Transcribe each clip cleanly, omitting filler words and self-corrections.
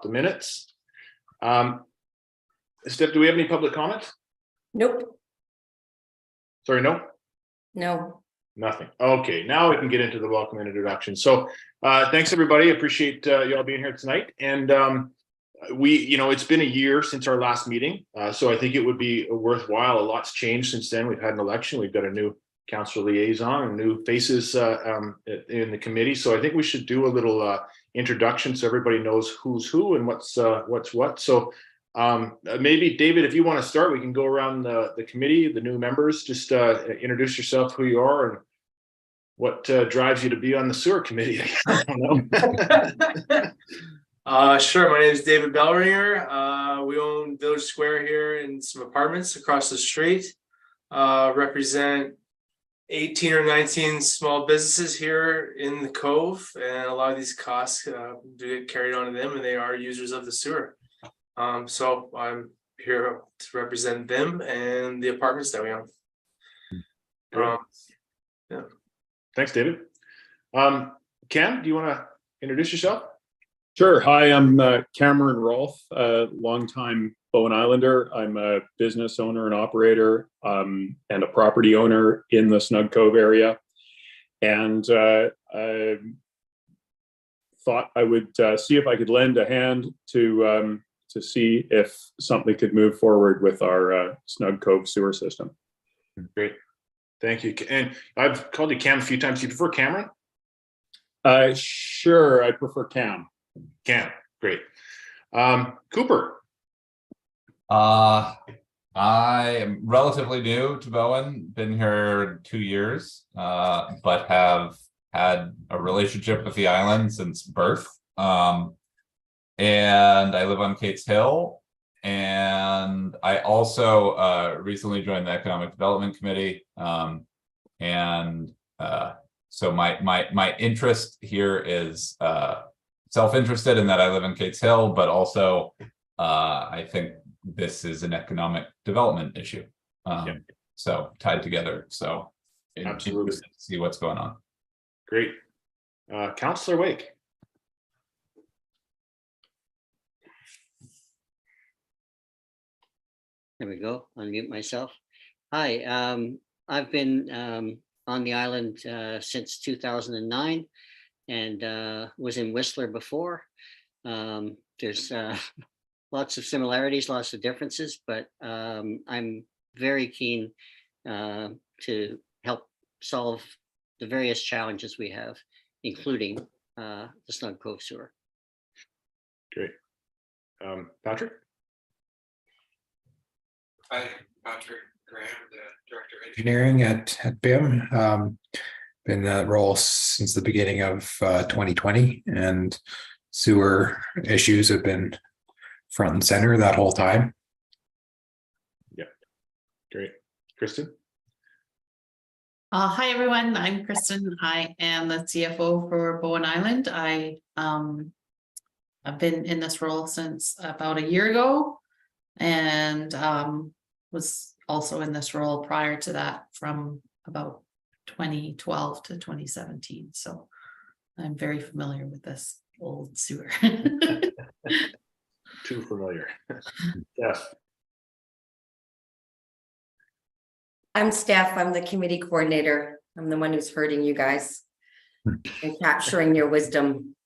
the minutes. Steph, do we have any public comments? Nope. Sorry, no? No. Nothing. Okay, now we can get into the welcome and introduction. So thanks everybody. Appreciate you all being here tonight. And it's been a year since our last meeting. So I think it would be worthwhile. A lot's changed since then. We've had an election. We've got a new council liaison and new faces in the committee. So I think we should do a little introduction so everybody knows who's who and what's what. So maybe David, if you want to start, we can go around the committee, the new members, just introduce yourself, who you are, and what drives you to be on the sewer committee. I don't know. Sure. My name is David Bellringer. We own Village Square here and some apartments across the street. Represent 18 or 19 small businesses here in the Cove, and a lot of these costs do get carried on to them, and they are users of the sewer. So I'm here to represent them and the apartments that we own. Yeah. Thanks, David. Cam, do you want to introduce yourself? Sure. Hi, I'm Cameron Rolfe, a longtime Bowen Islander. I'm a business owner and operator and a property owner in the Snug Cove area. And I thought I would see if I could lend a hand to see if something could move forward with our Snug Cove sewer system. Great. Thank you. And I've called you Cam a few times. Do you prefer Cameron? Sure, I prefer Cam. Cam, great. Cooper. I am relatively new to Bowen, been here 2 years, but have had a relationship with the island since birth. And I live on Kate's Hill, and I also recently joined the Economic Development Committee. So my interest here is self-interested in that I live in Kate's Hill, but also I think this is an economic development issue. So tied together. So Absolutely. Interested to see what's going on. Great. Councillor Wake. There we go. Unmute myself. Hi, I've been on the island since 2009 and was in Whistler before. There's lots of similarities, lots of differences, but I'm very keen to help solve the various challenges we have, including the Snug Cove sewer. Great. Patrick? Hi, Patrick Graham, the Director of Engineering at BIM. Been in that role since the beginning of 2020, and sewer issues have been front and center that whole time. Yeah, great. Kristen? Hi, everyone. I'm Kristen. I am the CFO for Bowen Island. I've been in this role since about a year ago, and was also in this role prior to that from about 2012 to 2017. So I'm very familiar with this old sewer. Too familiar. Yes. I'm Steph. I'm the committee coordinator. I'm the one who's hurting you guys and capturing your wisdom.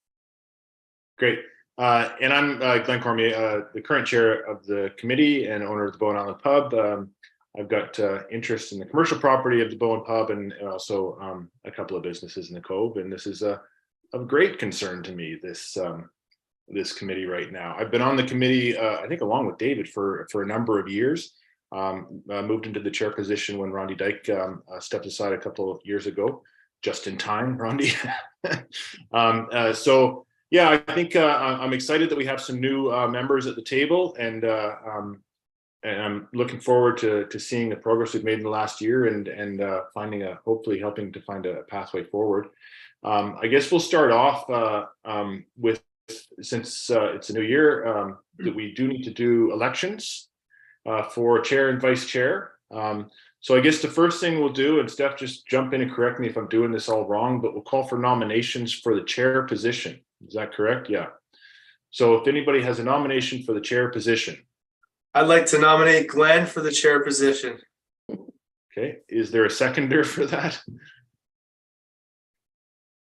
Great. And I'm Glenn Cormier, the current chair of the committee and owner of the Bowen Island Pub. I've got interest in the commercial property of the Bowen Pub and also a couple of businesses in the Cove. And this is of great concern to me, this committee right now. I've been on the committee, I think, along with David for a number of years. Moved into the chair position when Rondi Dyke stepped aside a couple of years ago, just in time, Rondi. So yeah, I think I'm excited that we have some new members at the table, and I'm looking forward to seeing the progress we've made in the last year and finding hopefully helping to find a pathway forward. I guess we'll start off with, since it's a new year, that we do need to do elections for chair and vice chair. So I guess the first thing we'll do, and Steph, just jump in and correct me if I'm doing this all wrong, but we'll call for nominations for the chair position. Is that correct? Yeah. So if anybody has a nomination for the chair position, I'd like to nominate Glenn for the chair position. okay, is there a seconder for that?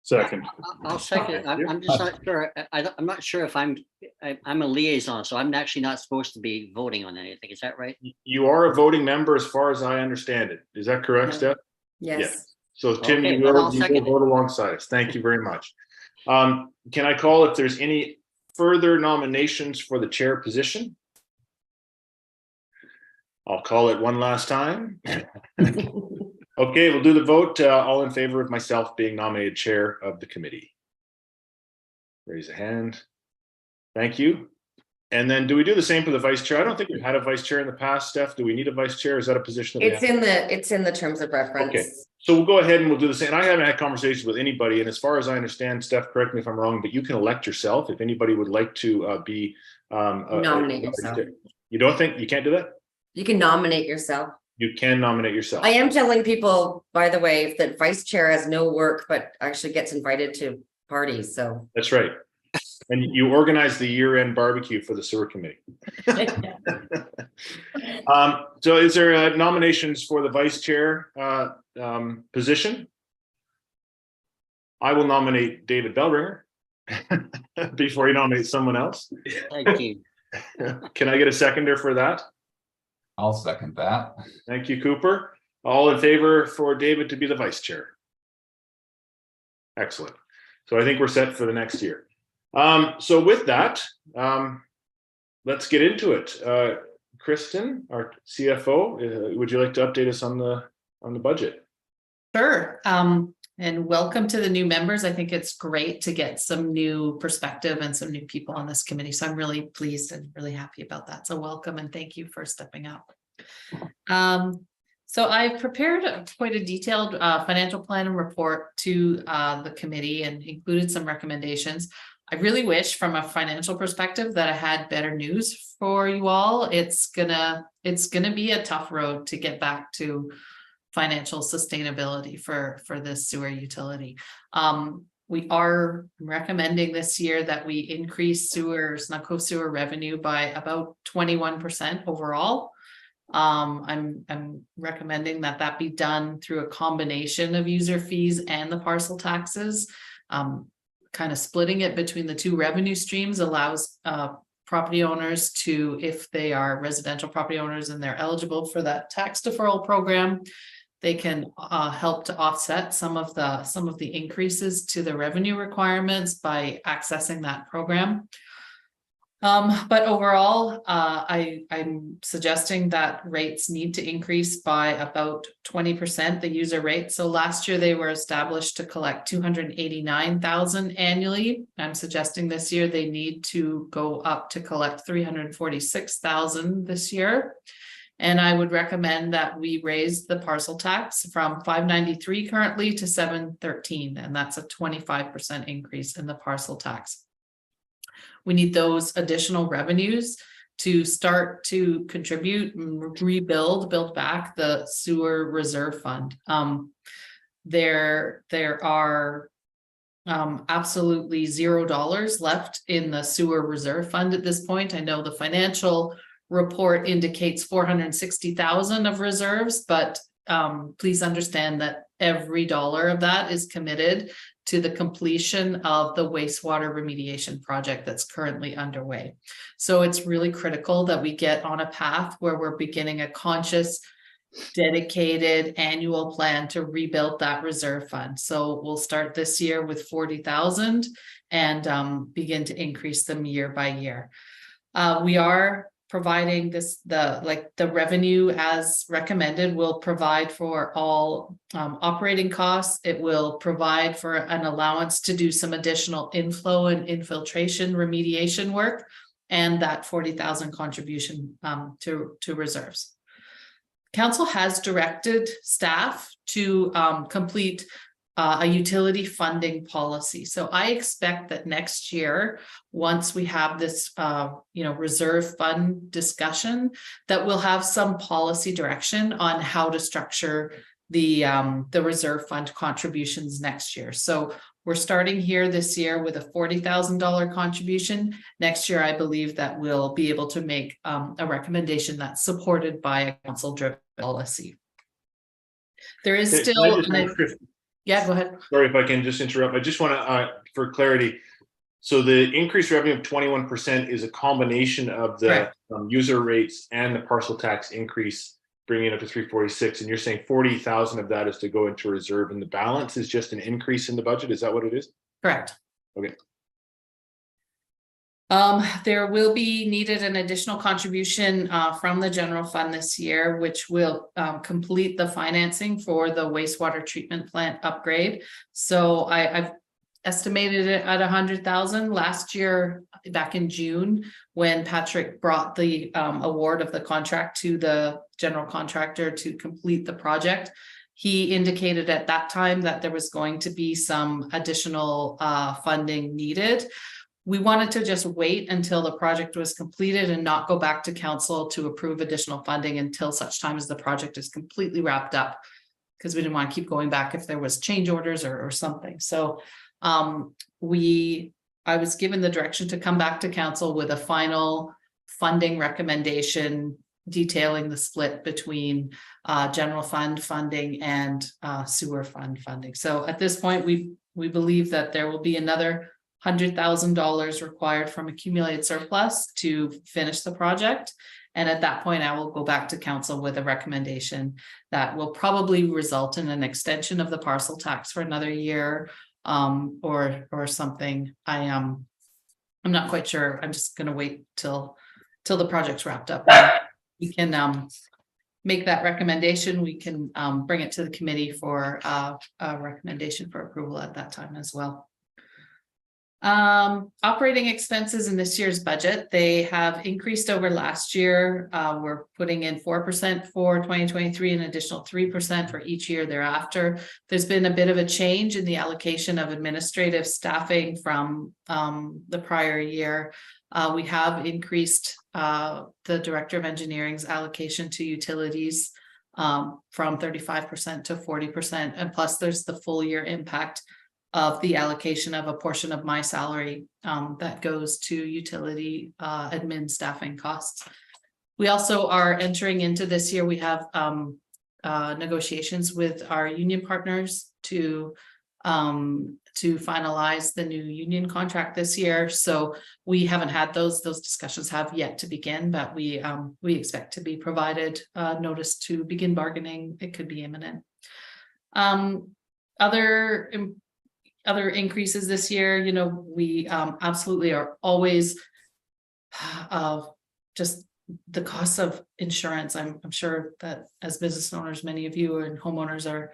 Second. I'll second it. I'm just not sure. I'm not sure if I'm a liaison, so I'm actually not supposed to be voting on anything. Is that right? You are a voting member as far as I understand it. Is that correct, Yeah. Steph? Yes. So Tim, Okay, you then will I'll second vote alongside us. Thank you very much. Can I call if there's any further nominations for the chair position? I'll call it one last time. Okay, we'll do the vote. All in favor of myself being nominated chair of the committee? Raise a hand. Thank you. And then do we do the same for the vice chair? I don't think we've had a vice chair in the past, Steph. Do we need a vice chair? Is that a position that we have? It's in the terms of reference. Okay, so we'll go ahead and we'll do the same. I haven't had conversations with anybody, and as far as I understand, Steph, correct me if I'm wrong, but you can elect yourself if anybody would like to be Nominate yourself. You don't think you can't do that? You can nominate yourself. You can nominate yourself. I am telling people, by the way, that vice chair has no work, but actually gets invited to parties, so. That's right. And you organize the year-end barbecue for the sewer committee. So is there nominations for the vice chair position? I will nominate David Bellringer before he nominates someone else. Thank you. Can I get a seconder for that? I'll second that. Thank you, Cooper. All in favor for David to be the vice chair? Excellent. So I think we're set for the next year. So with that, let's get into it. Kristen, our CFO, would you like to update us on the budget? Sure. And welcome to the new members. I think it's great to get some new perspective and some new people on this committee. So I'm really pleased and really happy about that. So welcome and thank you for stepping up. So I've prepared quite a detailed financial plan and report to the committee and included some recommendations. I really wish from a financial perspective that I had better news for you all. It's gonna be a tough road to get back to financial sustainability for this sewer utility. We are recommending this year that we increase Snug Cove sewer revenue by about 21% overall. I'm recommending that be done through a combination of user fees and the parcel taxes. Kind of splitting it between the two revenue streams allows property owners to, if they are residential property owners and they're eligible for that tax deferral program, they can help to offset some of the increases to the revenue requirements by accessing that program. But overall, I'm suggesting that rates need to increase by about 20%, the user rate. So last year they were established to collect 289,000 annually. I'm suggesting this year they need to go up to collect 346,000 this year. And I would recommend that we raise the parcel tax from $5.93 currently to $7.13, and that's a 25% increase in the parcel tax. We need those additional revenues to start to contribute and build back the sewer reserve fund. There are absolutely $0 left in the sewer reserve fund at this point. I know the financial report indicates 460,000 of reserves, but please understand that every dollar of that is committed to the completion of the wastewater remediation project that's currently underway. So it's really critical that we get on a path where we're beginning a conscious, dedicated annual plan to rebuild that reserve fund. So we'll start this year with 40,000 and begin to increase them year by year. We are providing the revenue as recommended will provide for all operating costs. It will provide for an allowance to do some additional inflow and infiltration remediation work, and that 40,000 contribution to reserves. Council has directed staff to complete a utility funding policy. So I expect that next year, once we have this, reserve fund discussion, that we'll have some policy direction on how to structure the reserve fund contributions next year. So we're starting here this year with a $40,000 contribution. Next year, I believe that we'll be able to make a recommendation that's supported by a council-driven policy. There is Can I still, just ask Chris- yeah, go ahead. Sorry if I can just interrupt. I just want to, for clarity. So the increased revenue of 21% is a combination of the Correct. user rates and the parcel tax increase, bringing it up to 346. And you're saying 40,000 of that is to go into reserve, and the balance is just an increase in the budget. Is that what it is? Correct. Okay. There will be needed an additional contribution from the general fund this year, which will complete the financing for the wastewater treatment plant upgrade. So I've estimated it at 100,000 last year, back in June, when Patrick brought the award of the contract to the general contractor to complete the project. He indicated at that time that there was going to be some additional funding needed. We wanted to just wait until the project was completed and not go back to council to approve additional funding until such time as the project is completely wrapped up, because we didn't want to keep going back if there was change orders or something. So I was given the direction to come back to council with a final funding recommendation detailing the split between general fund funding and sewer fund funding. So at this point, we believe that there will be another $100,000 required from accumulated surplus to finish the project. And at that point, I will go back to council with a recommendation that will probably result in an extension of the parcel tax for another year, or something. I'm not quite sure. I'm just going to wait till the project's wrapped up. We can make that recommendation. We can bring it to the committee for a recommendation for approval at that time as well. Operating expenses in this year's budget, they have increased over last year. We're putting in 4% for 2023, an additional 3% for each year thereafter. There's been a bit of a change in the allocation of administrative staffing from the prior year. We have increased the Director of Engineering's allocation to utilities from 35% to 40%, and plus there's the full year impact of the allocation of a portion of my salary that goes to utility admin staffing costs. We also are entering into this year, we have negotiations with our union partners to finalize the new union contract this year. So we haven't had those discussions have yet to begin, but we expect to be provided notice to begin bargaining. It could be imminent. Other increases this year, you know, we absolutely are always just the cost of insurance. I'm sure that as business owners, many of you and homeowners are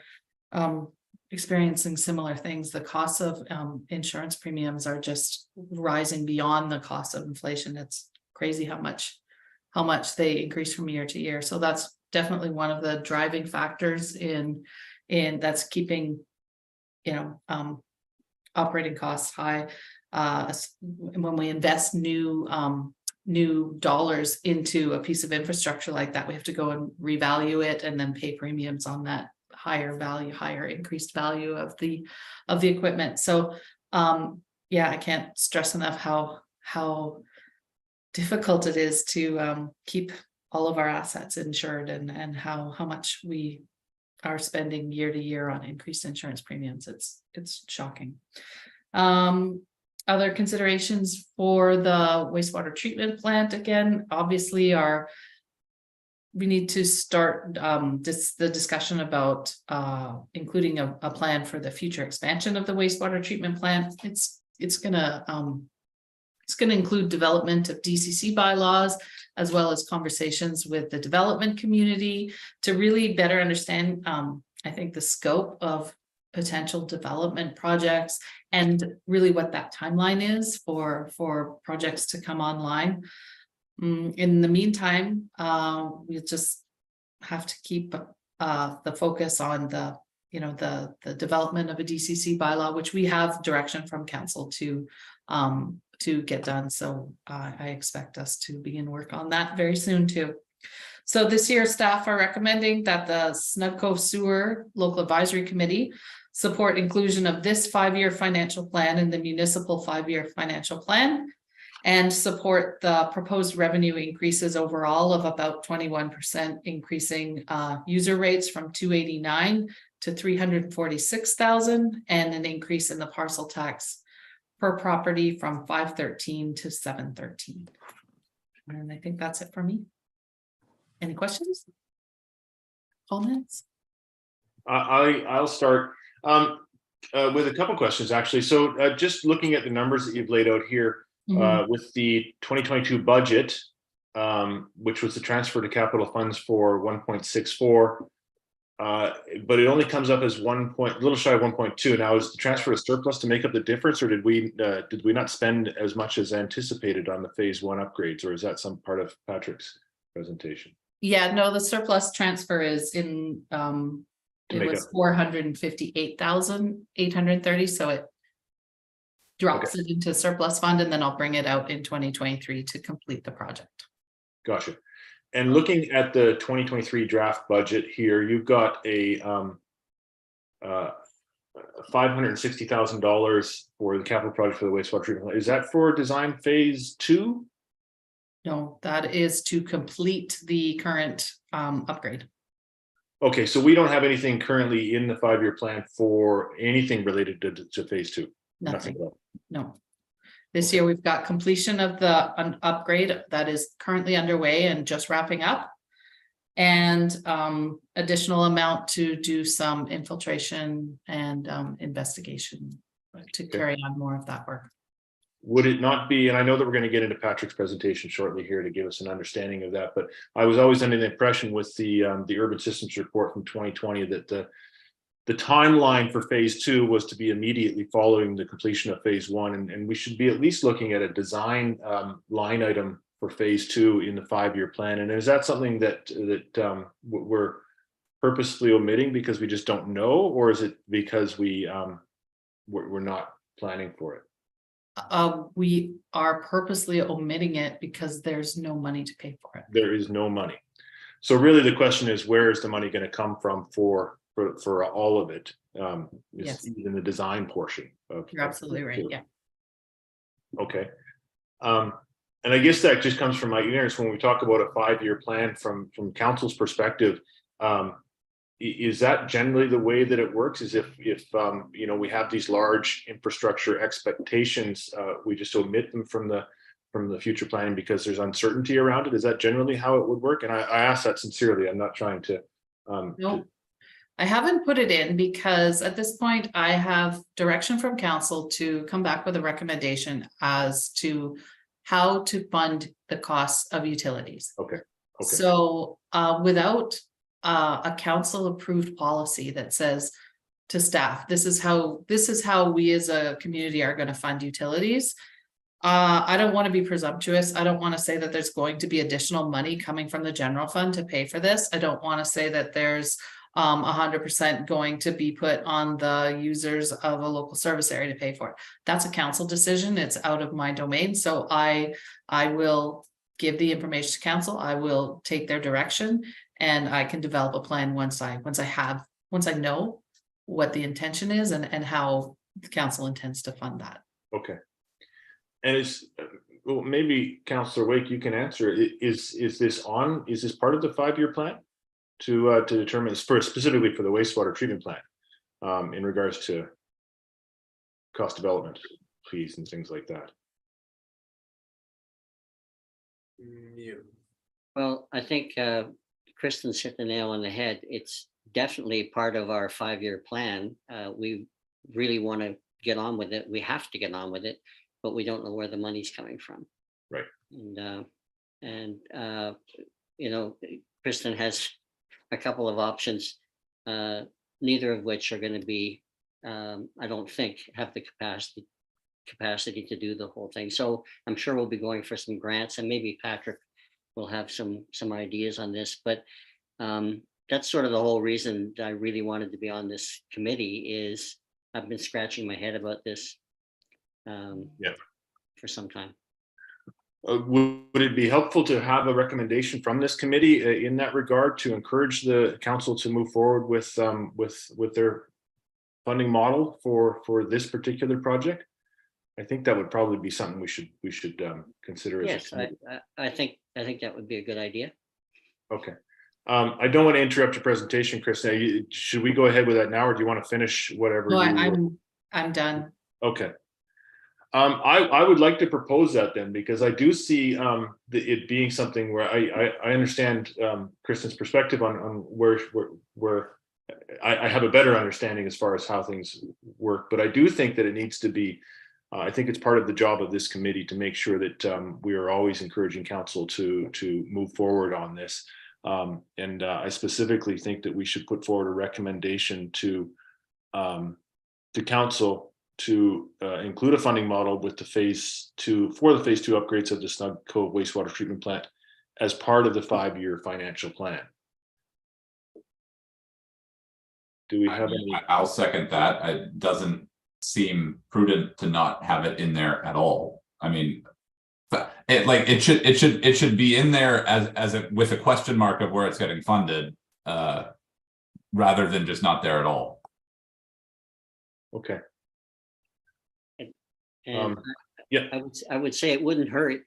experiencing similar things. The costs of insurance premiums are just rising beyond the cost of inflation. It's crazy how much they increase from year to year. So that's definitely one of the driving factors in that's keeping, you know, operating costs high. When we invest new dollars into a piece of infrastructure like that, we have to go and revalue it and then pay premiums on that higher increased value of the equipment. So yeah, I can't stress enough how difficult it is to keep all of our assets insured, and how much we are spending year to year on increased insurance premiums. It's shocking. Other considerations for the wastewater treatment plant, again, obviously we need to start the discussion about including a plan for the future expansion of the wastewater treatment plant. It's gonna include development of DCC bylaws, as well as conversations with the development community to really better understand, I think, the scope of potential development projects and really what that timeline is for projects to come online. In the meantime, we just have to keep the focus on the development of a DCC bylaw, which we have direction from council to get done. So I expect us to begin work on that very soon too. So this year, staff are recommending that the Snug Cove Sewer Local Advisory Committee support inclusion of this 5-year financial plan in the municipal 5-year financial plan, and support the proposed revenue increases overall of about 21%, increasing user rates from 289 to 346,000, and an increase in the parcel tax per property from 513 to 713. And I think that's it for me. Any questions? Comments? I'll start with a couple questions, actually. So just looking at the numbers that you've laid out here, with the 2022 budget, which was the transfer to capital funds for 1.64, but it only comes up as a little shy of 1.2. Now, is the transfer to surplus to make up the difference, or did we not spend as much as anticipated on the phase 1 upgrades, or is that some part of Patrick's presentation? Yeah, no, the surplus transfer is in, it was 458,830, so it drops it into surplus fund, and then I'll bring it out in 2023 to complete the project. Gotcha. And looking at the 2023 draft budget here, you've got a $560,000 for the capital project for the wastewater treatment plant. Is that for design phase 2? No, that is to complete the current upgrade. Okay, so we don't have anything currently in the 5-year plan for anything related to phase 2. Nothing. At all. No. This year we've got completion of the upgrade that is currently underway and just wrapping up. And additional amount to do some infiltration and investigation to carry on more of that work. Would it not be, and I know that we're going to get into Patrick's presentation shortly here to give us an understanding of that, but I was always under the impression with the urban systems report from 2020 that the timeline for phase 2 was to be immediately following the completion of phase 1, and we should be at least looking at a design line item for phase 2 in the 5-year plan. And is that something that we're purposely omitting because we just don't know, or is it because we're not planning for it? We are purposely omitting it because there's no money to pay for it. There is no money. So really the question is, where is the money going to come from for all of it? Yes. Even the design portion of. You're absolutely right. Yeah. Okay. And I guess that just comes from my ignorance when we talk about a 5-year plan from council's perspective. Is that generally the way that it works? Is if you know, we have these large infrastructure expectations, we just omit them from the future planning because there's uncertainty around it? Is that generally how it would work? And I ask that sincerely. I'm not trying to. No, I haven't put it in because at this point I have direction from council to come back with a recommendation as to how to fund the costs of utilities. Okay. So without a council approved policy that says to staff, this is how we as a community are going to fund utilities. I don't want to be presumptuous. I don't want to say that there's going to be additional money coming from the general fund to pay for this. I don't want to say that there's 100% going to be put on the users of a local service area to pay for it. That's a council decision. It's out of my domain. So I will give the information to council. I will take their direction, and I can develop a plan once I know what the intention is and how the council intends to fund that. Okay. And well, maybe Councillor Wake, you can answer. Is this part of the 5-year plan to determine specifically for the wastewater treatment plant in regards to cost development fees and things like that? Well, I think Kristen's hit the nail on the head. It's definitely part of our 5-year plan. We really want to get on with it. We have to get on with it, but we don't know where the money's coming from. Right. And you know, Kristen has a couple of options, neither of which are going to be, I don't think, have the capacity to do the whole thing. So I'm sure we'll be going for some grants, and maybe Patrick will have some ideas on this. But that's sort of the whole reason I really wanted to be on this committee. Is I've been scratching my head about this for some time. Would it be helpful to have a recommendation from this committee in that regard to encourage the council to move forward with their funding model for this particular project, I think that would probably be something we should consider as a Yes, committee. I think that would be a good idea. Okay. I don't want to interrupt your presentation, Chris. Now, should we go ahead with that now, or do you want to finish whatever? No, you I'm done. Okay. I would like to propose that then, because I do see it being something where I understand Kristen's perspective on where I have a better understanding as far as how things work, but I do think that it needs to be. I think it's part of the job of this committee to make sure that we are always encouraging council to move forward on this. And I specifically think that we should put forward a recommendation to council to include a funding model with the phase 2 upgrades of the Snug Cove wastewater treatment plant as part of the 5-year financial plan. Do we have any? I'll second that. It doesn't seem prudent to not have it in there at all. I mean, it should be in there as with a question mark of where it's getting funded, rather than just not there at all. Okay. And yeah, I would say it wouldn't hurt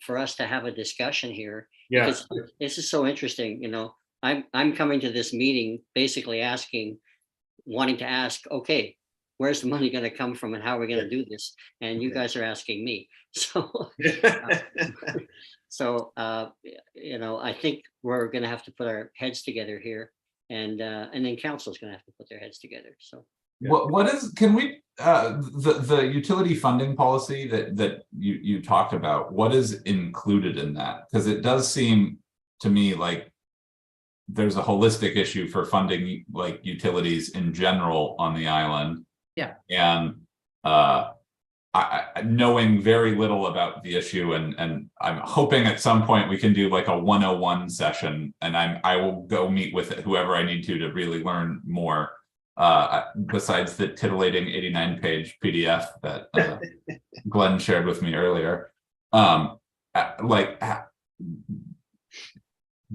for us to have a discussion here. Yeah. Because this is so interesting, you know. I'm coming to this meeting basically wanting to ask, okay, where's the money going to come from and how are we going to do this? And you guys are asking me. So, you know, I think we're going to have to put our heads together here, and then council's going to have to put their heads together. So. What is, can we, the utility funding policy that you talked about, what is included in that? Because it does seem to me like there's a holistic issue for funding like utilities in general on the island. Yeah. And I knowing very little about the issue, and I'm hoping at some point we can do like a 101 session, and I will go meet with whoever I need to really learn more. Besides the titillating 89-page PDF that Glenn shared with me earlier,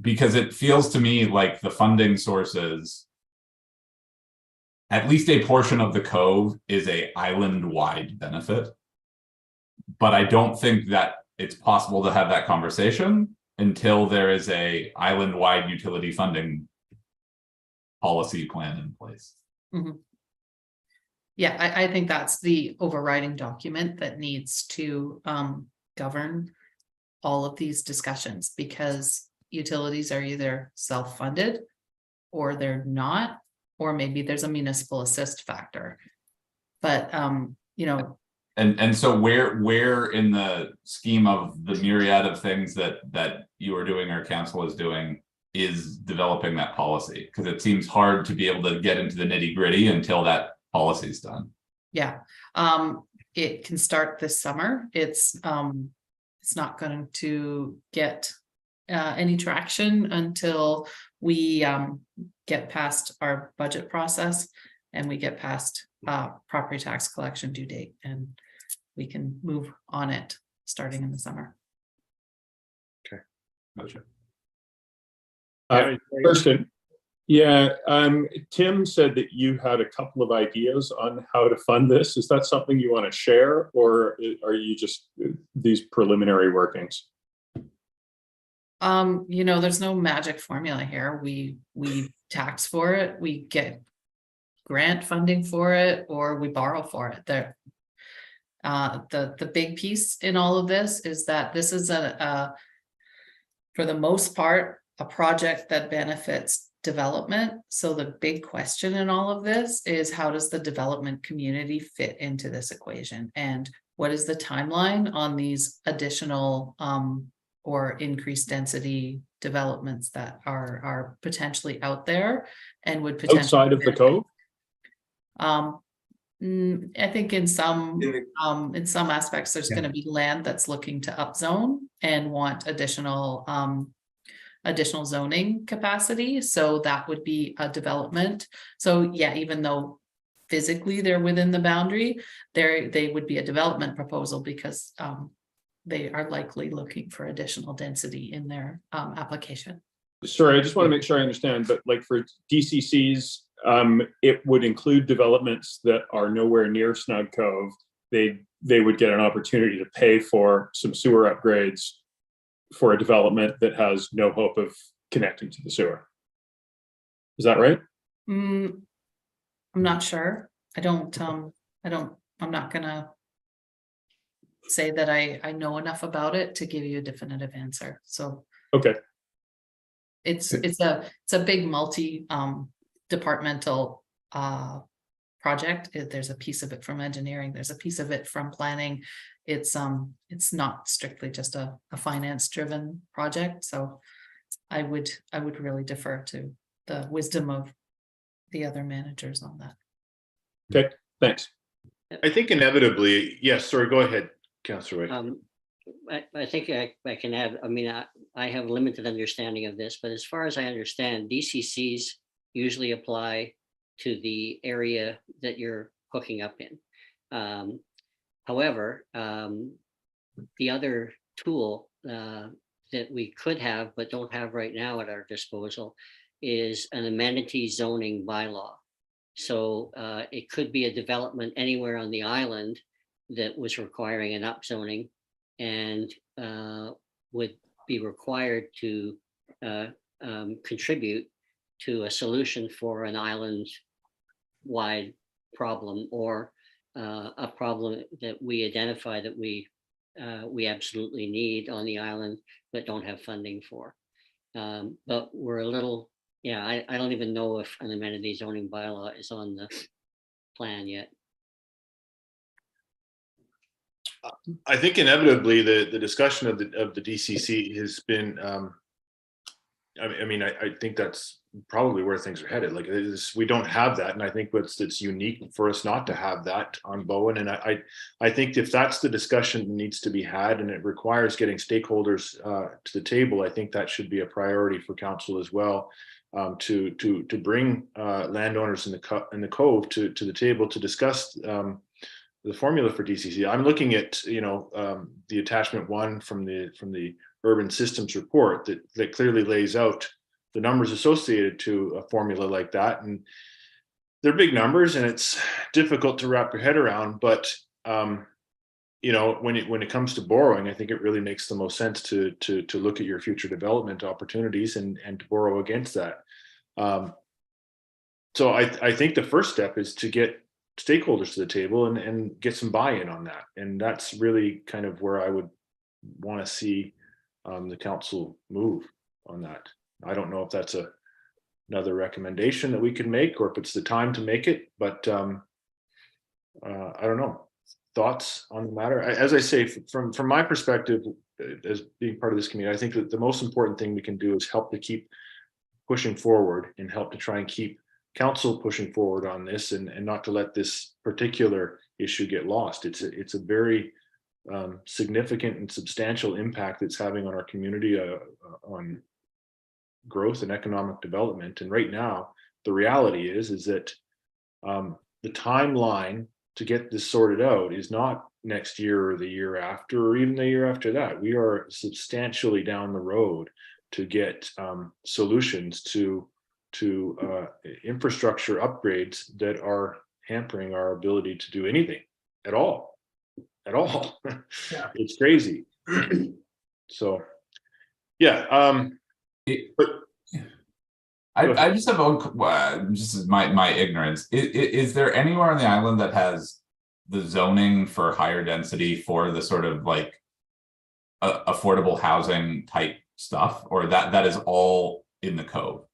because it feels to me like the funding sources, at least a portion of the Cove, is a island-wide benefit, but I don't think that it's possible to have that conversation until there is a island-wide utility funding policy plan in place. Mm-hmm. Yeah, I think that's the overriding document that needs to govern all of these discussions, because utilities are either self-funded or they're not, or maybe there's a municipal assist factor. But you know, and so where in the scheme of the myriad of things that you are doing or council is doing is developing that policy? Because it seems hard to be able to get into the nitty-gritty until that policy is done. Yeah, it can start this summer. It's not going to get any traction until we get past our budget process and we get past property tax collection due date, and we can move on it starting in the summer. Okay, gotcha. Kirsten, yeah, Tim said that you had a couple of ideas on how to fund this. Is that something you want to share, or are you just these preliminary workings? You know, there's no magic formula here. We tax for it, we get grant funding for it, or we borrow for it. There, the big piece in all of this is that this is for the most part, a project that benefits development. So the big question in all of this is, how does the development community fit into this equation? And what is the timeline on these additional or increased density developments that are potentially out there and would potentially Outside of the Cove? I think in some aspects, there's going to be land that's looking to upzone and want additional zoning capacity. So that would be a development. So yeah, even though physically they're within the boundary, they would be a development proposal, because they are likely looking for additional density in their application. Sorry, I just want to make sure I understand, but like for DCCs, it would include developments that are nowhere near Snug Cove. They would get an opportunity to pay for some sewer upgrades for a development that has no hope of connecting to the sewer. Is that right? I'm not sure. I'm not gonna say that I know enough about it to give you a definitive answer. So Okay. it's a big departmental project. There's a piece of it from engineering, there's a piece of it from planning. It's not strictly just a finance driven project. So I would really defer to the wisdom of the other managers on that. Okay, thanks. I think inevitably, yes, sorry, go ahead, Councillor White. I think I can add, I mean, I have limited understanding of this, but as far as I understand, DCCs usually apply to the area that you're hooking up in. However, the other tool that we could have but don't have right now at our disposal is an amenity zoning bylaw. So it could be a development anywhere on the island that was requiring an upzoning and would be required to contribute to a solution for an island-wide problem, or a problem that we identify that we absolutely need on the island but don't have funding for. But we're a little, I don't even know if an amenity zoning bylaw is on the plan yet. I think inevitably the discussion of the DCC has been. I think that's probably where things are headed. Like we don't have that, and I think it's unique for us not to have that on Bowen. And I think if that's the discussion that needs to be had, and it requires getting stakeholders to the table, I think that should be a priority for council as well. To bring landowners in the Cove to the table to discuss the formula for DCC. I'm looking at the attachment 1 from the urban systems report that clearly lays out the numbers associated to a formula like that, and they're big numbers and it's difficult to wrap your head around. But when it comes to borrowing, I think it really makes the most sense to look at your future development opportunities and to borrow against that. So I think the first step is to get stakeholders to the table and get some buy-in on that, and that's really kind of where I would want to see the council move on that. I don't know if that's another recommendation that we can make, or if it's the time to make it, but I don't know. Thoughts on the matter? As I say, from my perspective, as being part of this community, I think that the most important thing we can do is help to keep pushing forward and help to try and keep council pushing forward on this, and not to let this particular issue get lost. It's a very significant and substantial impact it's having on our community, on growth and economic development. And right now, the reality is that the timeline to get this sorted out is not next year or the year after, or even the year after that. We are substantially down the road to get solutions to infrastructure upgrades that are hampering our ability to do anything at all. Yeah. It's crazy. So yeah. I just have just as my ignorance. Is there anywhere on the island that has the zoning for higher density for the sort of like affordable housing type stuff, or that is all in the Cove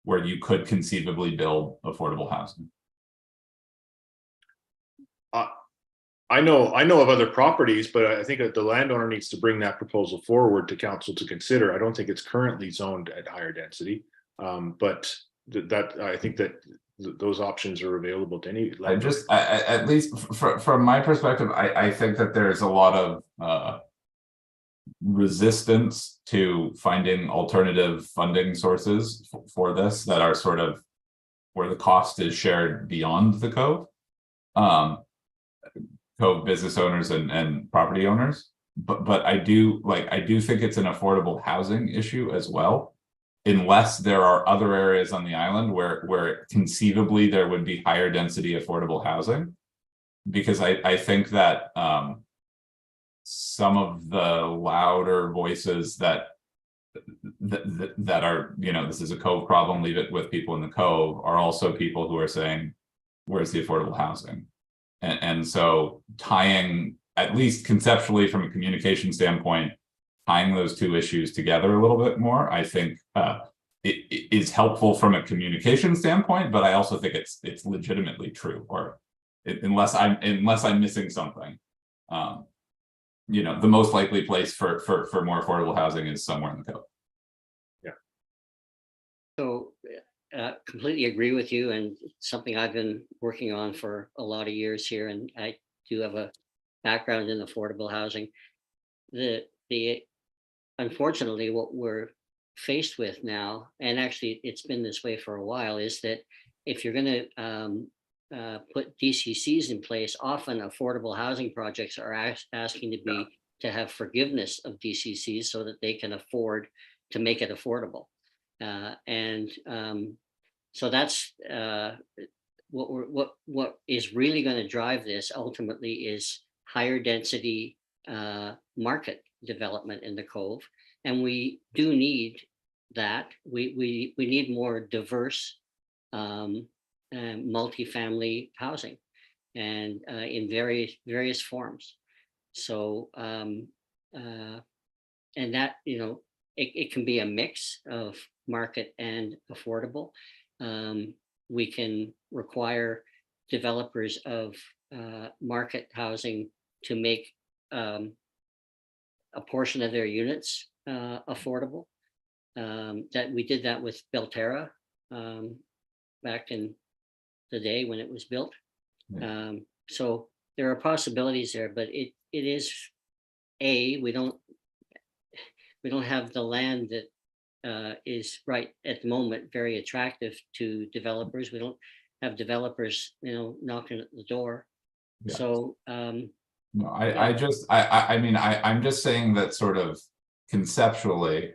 where you could conceivably build affordable housing? I know of other properties, but I think that the landowner needs to bring that proposal forward to council to consider. I don't think it's currently zoned at higher density, but that I think that those options are available to any landowner. At least from my perspective, I think that there's a lot of resistance to finding alternative funding sources for this that are sort of where the cost is shared beyond the Cove. Cove business owners and property owners, but I do think it's an affordable housing issue as well. unless there are other areas on the island where conceivably there would be higher density affordable housing. Because I think that some of the louder voices that are, you know, this is a Cove problem, leave it with people in the Cove, are also people who are saying, where's the affordable housing? And so tying, at least conceptually from a communication standpoint, tying those two issues together a little bit more, I think it is helpful from a communication standpoint, but I also think it's legitimately true, or unless I'm missing something. You know, the most likely place for more affordable housing is somewhere in the Cove. Yeah. So completely agree with you, and something I've been working on for a lot of years here, and I do have a background in affordable housing. The unfortunately, what we're faced with now, and actually it's been this way for a while, is that if you're going to put DCCs in place, often affordable housing projects are asking to have forgiveness of DCCs so that they can afford to make it affordable. So that's what is really going to drive this ultimately is higher density market development in the Cove, and we do need that. We need more diverse multifamily housing, and in various forms. So and that, you know, it can be a mix of market and affordable. We can require developers of market housing to make a portion of their units affordable. That we did that with Belterra back in the day when it was built. Yeah. So there are possibilities there, but it is we don't have the land that is right at the moment very attractive to developers. We don't have developers, you know, knocking at the door. Yeah. So no, I mean, I'm just saying that sort of conceptually,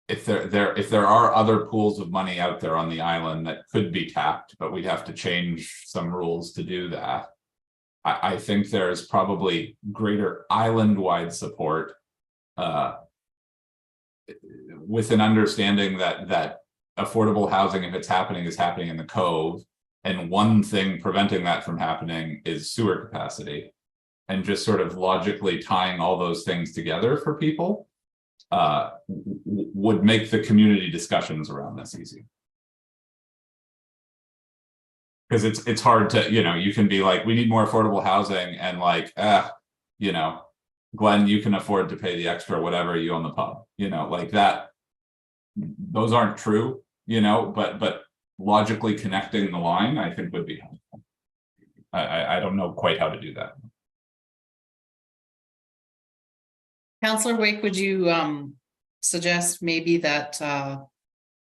if there are other pools of money out there on the island that could be tapped, but we'd have to change some rules to do that. I think there's probably greater island-wide support with an understanding that affordable housing, if it's happening, is happening in the Cove. And one thing preventing that from happening is sewer capacity. And just sort of logically tying all those things together for people would make the community discussions around this easy. Because it's hard to, you know, you can be like, we need more affordable housing, and like, you know, Glenn, you can afford to pay the extra whatever, you own the pub, you know, like that. Those aren't true, you know, but logically connecting the line, I think, would be helpful. I don't know quite how to do that. Councillor Wake, would you suggest maybe that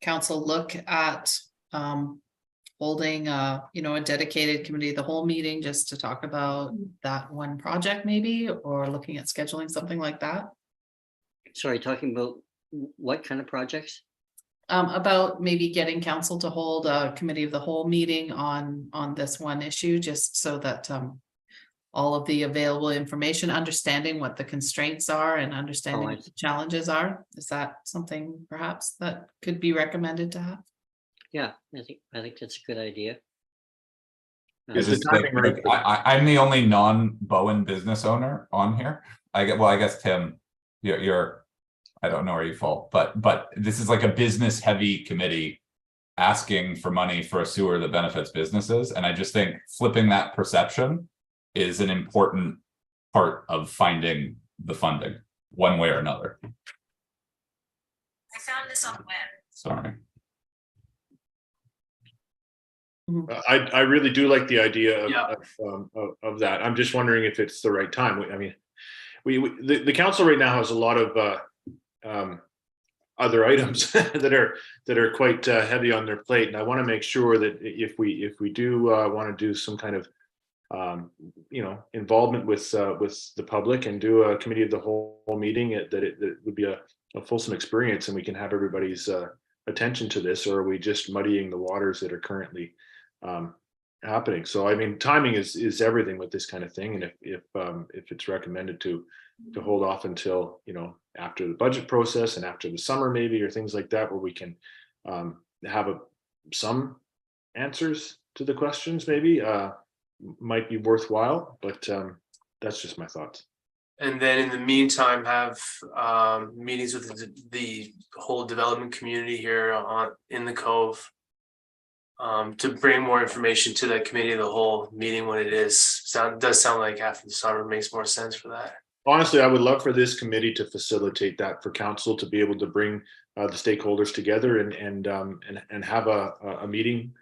council look at holding you know, a dedicated committee of the whole meeting just to talk about that one project maybe, or looking at scheduling something like that? sorry, talking about what kind of projects? About maybe getting council to hold a committee of the whole meeting on this one issue, just so that all of the available information, understanding what the constraints are and understanding what the challenges are. Is that something perhaps that could be recommended to have? Yeah, I think that's a good idea. Is the timing right? I'm the only non-Bowen business owner on here. I guess Tim, you're I don't know where you fall, but this is like a business heavy committee asking for money for a sewer that benefits businesses. And I just think flipping that perception is an important part of finding the funding one way or another. I found this on the web. Sorry. I really do like the idea of that. I'm just wondering if it's the right time. I mean, the council right now has a lot of other items that are quite heavy on their plate, and I want to make sure that if we do want to do some kind of you know, involvement with the public and do a committee of the whole meeting, that it would be a a fulsome experience and we can have everybody's attention to this, or are we just muddying the waters that are currently happening? So I mean, timing is everything with this kind of thing, and if it's recommended to hold off until, you know, after the budget process and after the summer maybe, or things like that, where we can have some answers to the questions, maybe might be worthwhile. But that's just my thoughts. And then in the meantime, have meetings with the whole development community here in the Cove, to bring more information to that committee of the whole meeting when it is. Does sound like after the summer makes more sense for that. Honestly, I would love for this committee to facilitate that, for council to be able to bring the stakeholders together and have a meeting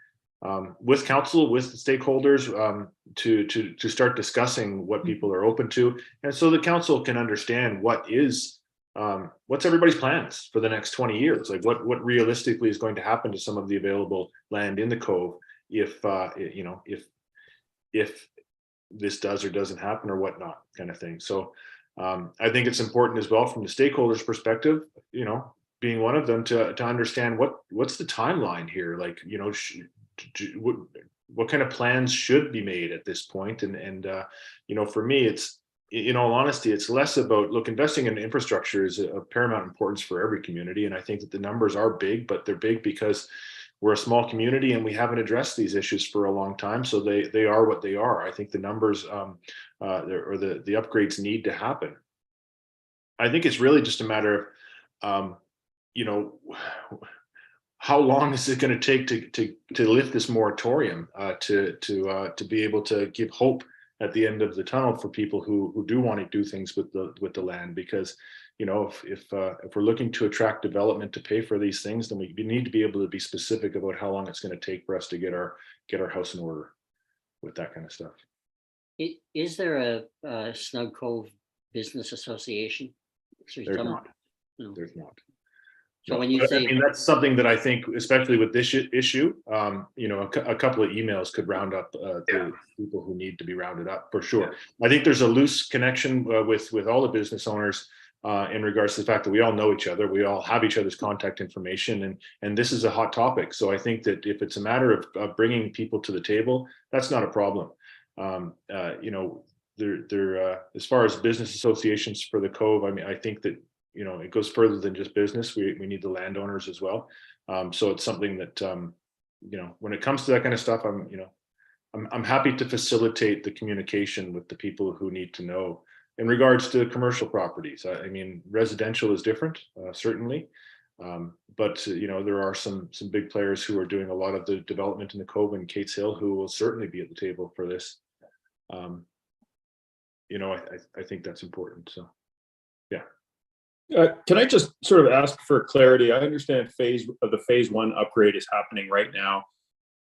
with council, with the stakeholders, to start discussing what people are open to, and so the council can understand what's everybody's plans for the next 20 years, like what realistically is going to happen to some of the available land in the Cove if you know, if this does or doesn't happen or whatnot, kind of thing. So I think it's important as well from the stakeholders perspective, you know, being one of them, to understand what's the timeline here, like, you know, what kind of plans should be made at this point. And you know, for me, it's, in all honesty, it's less about, look, investing in infrastructure is of paramount importance for every community. And I think that the numbers are big, but they're big because we're a small community and we haven't addressed these issues for a long time. So they are what they are. I think the numbers or the upgrades need to happen. I think it's really just a matter of, you know, how long is it going to take to lift this moratorium, to be able to give hope at the end of the tunnel for people who do want to do things with the land? Because, you know, if we're looking to attract development to pay for these things, then we need to be able to be specific about how long it's going to take for us to get our house in order with that kind of stuff. Is there a Snug Cove Business Association? There's not. No. There's not. So when you say, I mean, that's something that I think, especially with this issue, you know, a couple of emails could round up the people who need to be rounded up, for sure. I think there's a loose connection with all the business owners in regards to the fact that we all know each other, we all have each other's contact information, and this is a hot topic. So I think that if it's a matter of bringing people to the table, that's not a problem. You know, there as far as business associations for the Cove, I mean, I think that, you know, it goes further than just business. We need the landowners as well. So it's something that, you know, when it comes to that kind of stuff, I'm happy to facilitate the communication with the people who need to know in regards to commercial properties. I mean, residential is different, certainly. But, you know, there are some big players who are doing a lot of the development in the Cove and Kates Hill who will certainly be at the table for this. You know, I think that's important. So, yeah. Can I just sort of ask for clarity? I understand the phase one upgrade is happening right now,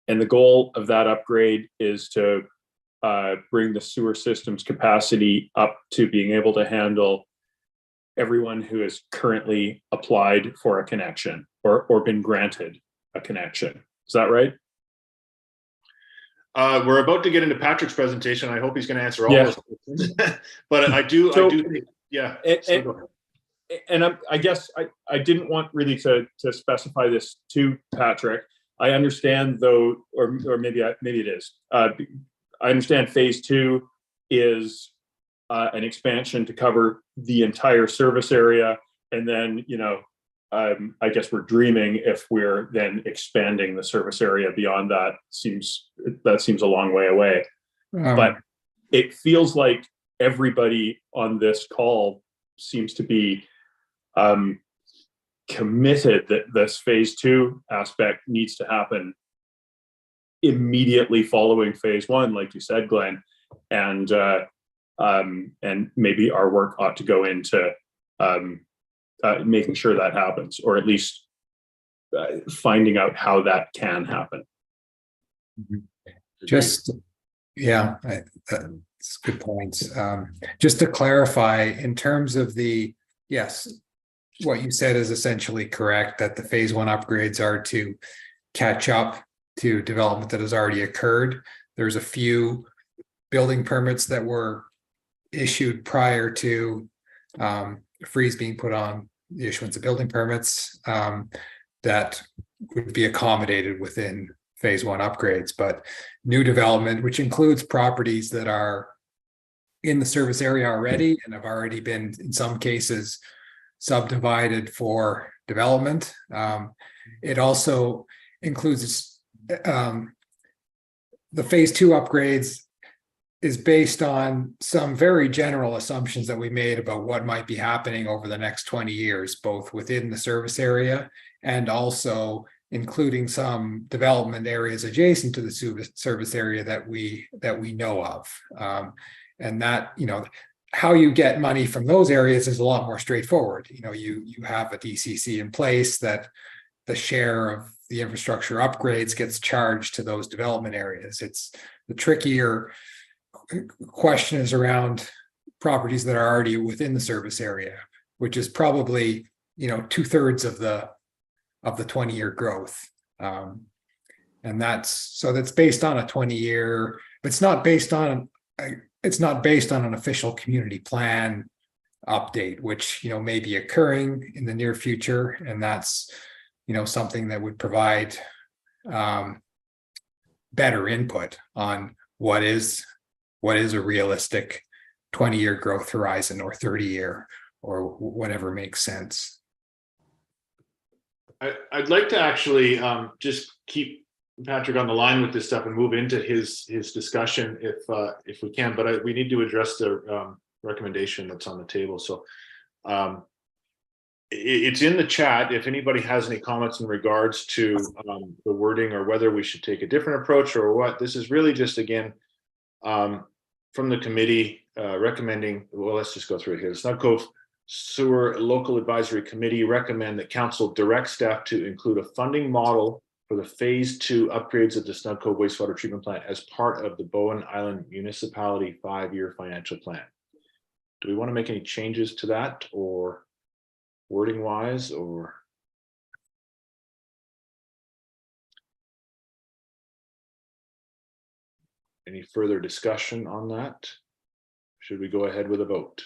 and the goal of that upgrade is to bring the sewer system's capacity up to being able to handle everyone who has currently applied for a connection or been granted a connection. Is that right? We're about to get into Patrick's presentation. I hope he's going to answer all those questions. But I do think, yeah. And I guess I didn't want really to specify this to Patrick. I understand though, or maybe it is. I understand phase two is an expansion to cover the entire service area, and then, you know, I guess we're dreaming if we're then expanding the service area beyond that. Seems a long way away. But it feels like everybody on this call seems to be committed that this phase two aspect needs to happen immediately following phase one, like you said, Glenn, and maybe our work ought to go into making sure that happens, or at least finding out how that can happen. Just, yeah, that's good points. Just to clarify, in terms of yes, what you said is essentially correct, that the phase one upgrades are to catch up to development that has already occurred. There's a few building permits that were issued prior to freeze being put on the issuance of building permits that would be accommodated within phase one upgrades, but new development, which includes properties that are in the service area already and have already been, in some cases, subdivided for development. It also includes the phase two upgrades is based on some very general assumptions that we made about what might be happening over the next 20 years, both within the service area and also including some development areas adjacent to the service area that we know of. And that, you know, how you get money from those areas is a lot more straightforward. You know, you have a DCC in place that the share of the infrastructure upgrades gets charged to those development areas. It's the trickier question is around properties that are already within the service area, which is probably, you know, 2/3 of the 20-year growth. And that's based on a 20-year, but it's not based on an official community plan update, which, you know, may be occurring in the near future. And that's, you know, something that would provide better input on what is a realistic 20-year growth horizon or 30-year or whatever makes sense. I'd like to actually just keep Patrick on the line with this stuff and move into his discussion if we can, but we need to address the recommendation that's on the table. So it's in the chat. If anybody has any comments in regards to the wording or whether we should take a different approach or what, this is really just, again, from the committee recommending, well, let's just go through it here. The Snug Cove Sewer Local Advisory Committee recommend that council direct staff to include a funding model for the phase two upgrades of the Snug Cove wastewater treatment plant as part of the Bowen Island Municipality 5-year financial plan. Do we want to make any changes to that, or wording wise, or? Any further discussion on that? Should we go ahead with a vote?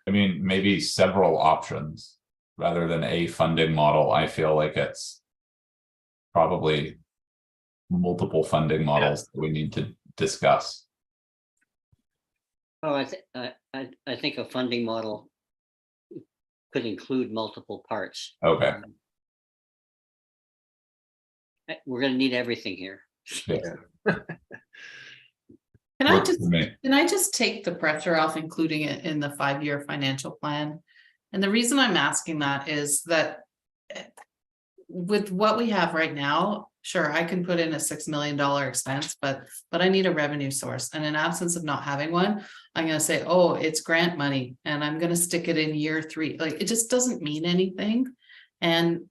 I mean, maybe several options rather than a funding model. I feel like it's probably multiple funding models that we need to discuss. Oh, I think a funding model could include multiple parts. Okay. We're going to need everything here. Yeah. Can I just take the pressure off including it in the 5-year financial plan? And the reason I'm asking that is that with what we have right now, sure, I can put in a $6 million expense, but I need a revenue source. And in absence of not having one, I'm going to say, oh, it's grant money and I'm going to stick it in year 3. Like, it just doesn't mean anything. And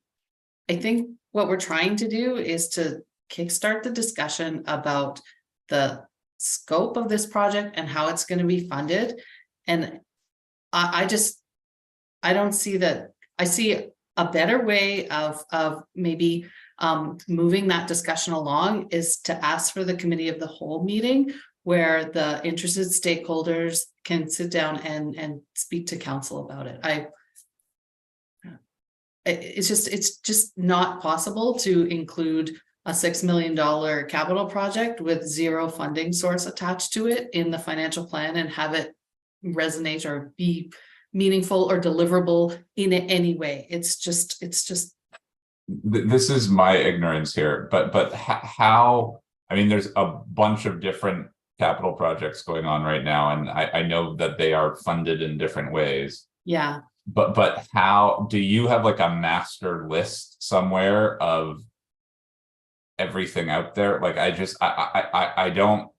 I think what we're trying to do is to kickstart the discussion about the scope of this project and how it's going to be funded. And I don't see that. I see a better way of maybe moving that discussion along is to ask for the committee of the whole meeting where the interested stakeholders can sit down and speak to council about it. It's just not possible to include a $6 million capital project with 0 funding source attached to it in the financial plan and have it resonate or be meaningful or deliverable in any way. It's just. This is my ignorance here, but how? I mean, there's a bunch of different capital projects going on right now, and I know that they are funded in different ways. Yeah. But how do you have like a master list somewhere of everything out there? Like, I don't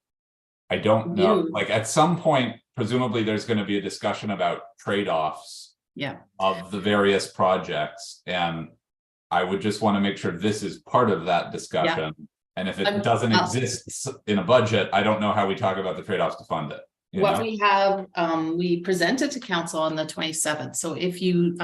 know. Like, at some point, presumably there's going to be a discussion about trade-offs of the various projects, and I would just want to make sure this is part of that discussion. And if it doesn't exist in a budget, I don't know how we talk about the trade-offs to fund it. What we have, we presented to council on the 27th. So if you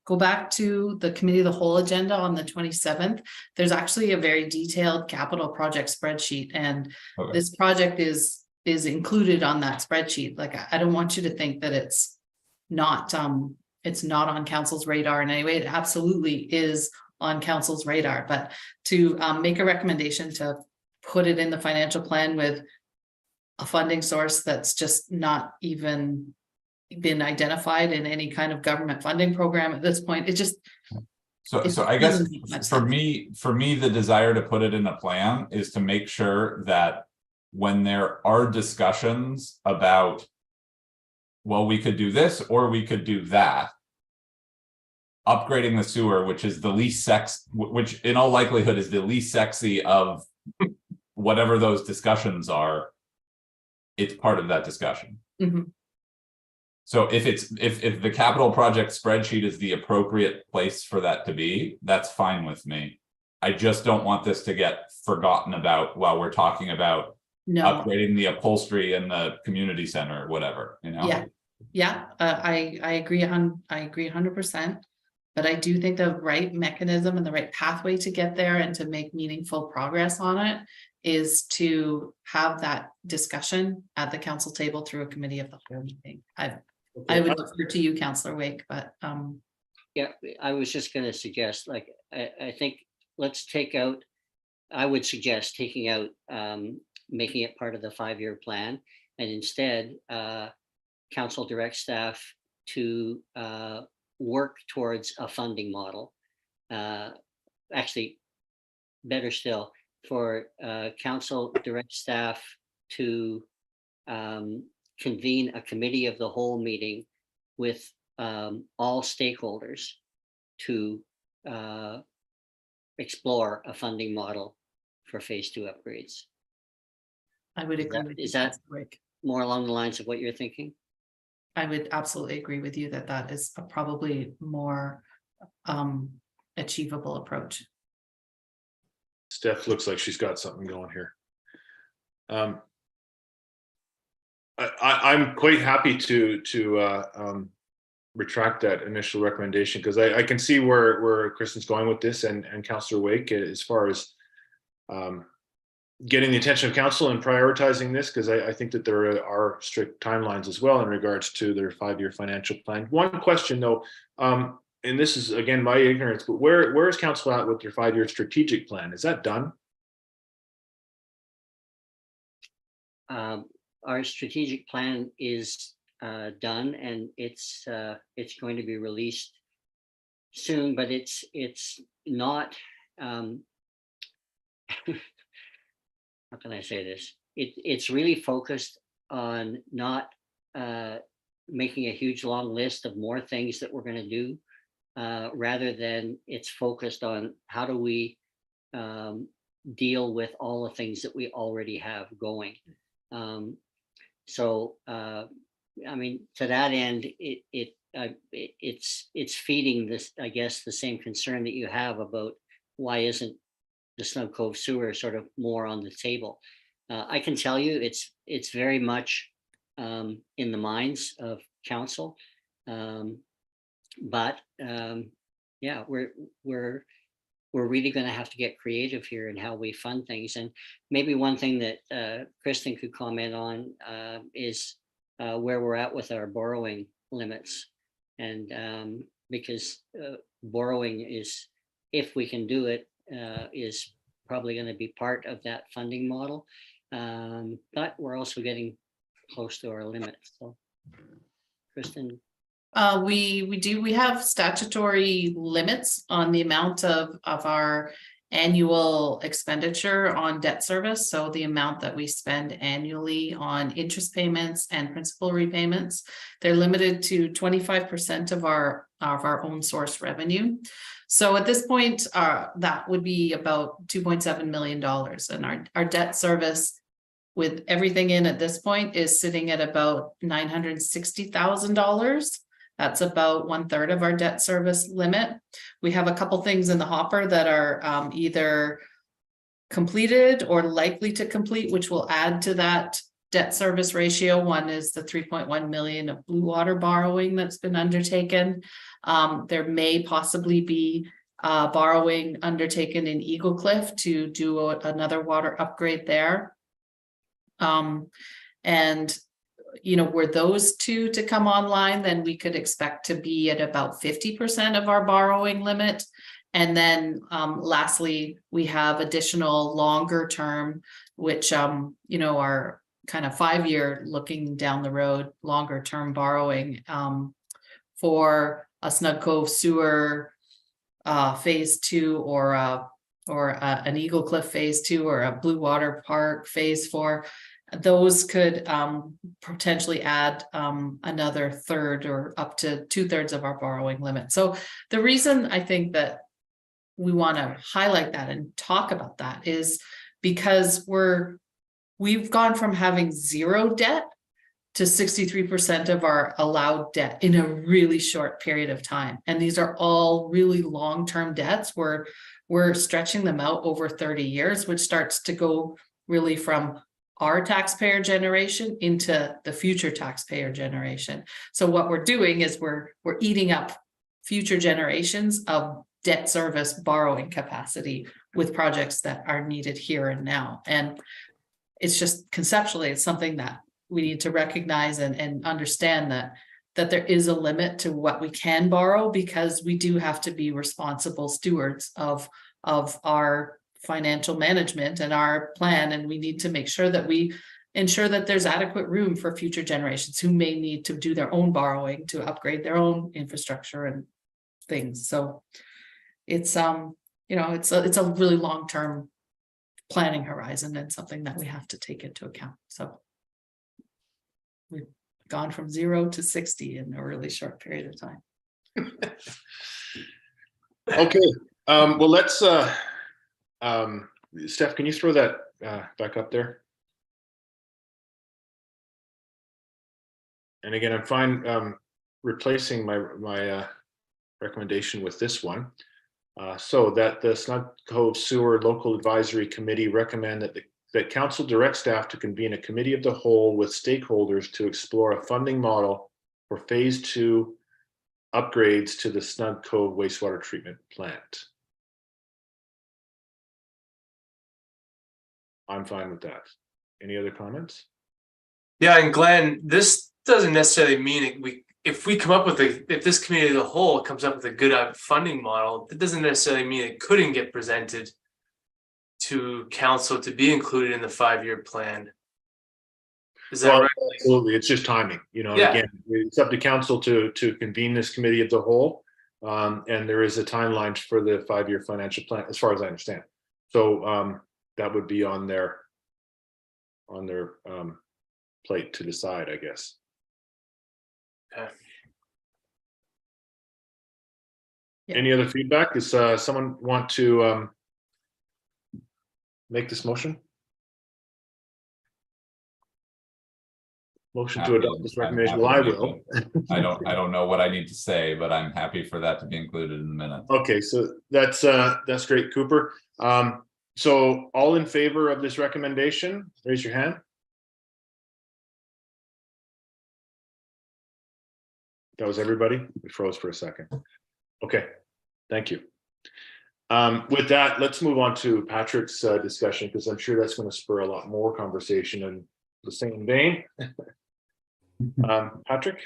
go back to the committee of the whole agenda on the 27th, there's actually a very detailed capital project spreadsheet. And this project is included on that spreadsheet. Like, I don't want you to think that it's not it's not on council's radar in any way. It absolutely is on council's radar, but to make a recommendation to put it in the financial plan with a funding source that's just not even been identified in any kind of government funding program at this point, it just. So It I guess doesn't make much for sense. me, the desire to put it in a plan is to make sure that when there are discussions about, well, we could do this or we could do that, upgrading the sewer, which is the least which in all likelihood is the least sexy of whatever those discussions are, it's part of that discussion. Mhm. So if the capital project spreadsheet is the appropriate place for that to be, that's fine with me. I just don't want this to get forgotten about while we're talking about No, upgrading the upholstery in the community center or whatever, you know? yeah, I agree I agree 100%. But I do think the right mechanism and the right pathway to get there and to make meaningful progress on it is to have that discussion at the council table through a committee of the whole meeting. I would look to you, Councillor Wake, but Yeah, I was just gonna suggest, like, I think let's take out, I would suggest taking out, making it part of the 5-year plan, and instead, council direct staff to work towards a funding model. Actually, better still, for council direct staff to convene a committee of the whole meeting with all stakeholders to explore a funding model for phase 2 upgrades. I would agree with you, is that Councillor Wake. more along the lines of what you're thinking? I would absolutely agree with you that that is a probably more achievable approach. Steph looks like she's got something going here. I'm quite happy to retract that initial recommendation, because I can see where Kristen's going with this, and Councillor Wake, as far as getting the attention of council and prioritizing this, because I think that there are strict timelines as well in regards to their 5-year financial plan. One question though, and this is again my ignorance, but where is council at with their 5-year strategic plan? Is that done? Our strategic plan is done, and it's going to be released soon, but it's not. How can I say this? It's really focused on not making a huge long list of more things that we're going to do, rather than it's focused on how do we deal with all the things that we already have going. So I mean, to that end, it's feeding this, I guess, the same concern that you have about why isn't the Snug Cove sewer sort of more on the table. I can tell you it's very much in the minds of council, but yeah, we're really going to have to get creative here in how we fund things. And maybe one thing that Kristen could comment on is where we're at with our borrowing limits, and because borrowing is, if we can do it, is probably going to be part of that funding model, but we're also getting close to our limits. So, Kristen. We have statutory limits on the amount of our annual expenditure on debt service. So the amount that we spend annually on interest payments and principal repayments, they're limited to 25% of our own source revenue. So at this point, that would be about $2.7 million, and our debt service with everything in at this point is sitting at about $960,000. That's about 1/3 of our debt service limit. We have a couple things in the hopper that are either completed or likely to complete, which will add to that debt service ratio. One is the 3.1 million of blue water borrowing that's been undertaken. There may possibly be borrowing undertaken in Eagle Cliff to do another water upgrade there. And were those two to come online, then we could expect to be at about 50% of our borrowing limit. And then lastly, we have additional longer term, which are kind of 5-year looking down the road, longer term borrowing for a Snug Cove sewer phase 2 or an Eagle Cliff phase 2 or a Blue Water Park phase 4. Those could potentially add another third or up to 2/3 of our borrowing limit. So the reason I think that we want to highlight that and talk about that is because we've gone from having zero debt to 63% of our allowed debt in a really short period of time. And these are all really long-term debts. We're stretching them out over 30 years, which starts to go really from our taxpayer generation into the future taxpayer generation. So what we're doing is we're eating up future generations of debt service borrowing capacity with projects that are needed here and now. And it's just conceptually, it's something that we need to recognize and understand that there is a limit to what we can borrow, because we do have to be responsible stewards of our financial management and our plan. And we need to make sure that we ensure that there's adequate room for future generations who may need to do their own borrowing to upgrade their own infrastructure and things. So it's it's a really long-term planning horizon and something that we have to take into account. So we've gone from 0 to 60 in a really short period of time. Okay. Well, let's Steph, can you throw that back up there? And again, I'm fine replacing my recommendation with this one. So that the Snug Cove Sewer Local Advisory Committee recommend that council direct staff to convene a committee of the whole with stakeholders to explore a funding model for phase 2 upgrades to the Snug Cove wastewater treatment plant. I'm fine with that. Any other comments? Yeah, and Glenn, this doesn't necessarily mean if this committee of the whole comes up with a good funding model, that doesn't necessarily mean it couldn't get presented to council to be included in the 5-year plan. Is that right? Absolutely. It's just timing, Yeah. Again, it's up to council to convene this committee of the whole. And there is a timeline for the 5-year financial plan, as far as I understand. So that would be on their plate to decide, I guess. Okay. Yeah. Any other feedback? Does someone want to make this motion? Motion to adopt this recommendation. Well, I will. I don't know what I need to say, but I'm happy for that to be included in the minute. Okay, so that's great, Cooper. So all in favor of this recommendation, raise your hand. That was everybody? We froze for a second. Okay, thank you. With that, let's move on to Patrick's discussion, because I'm sure that's going to spur a lot more conversation in the same vein. Patrick?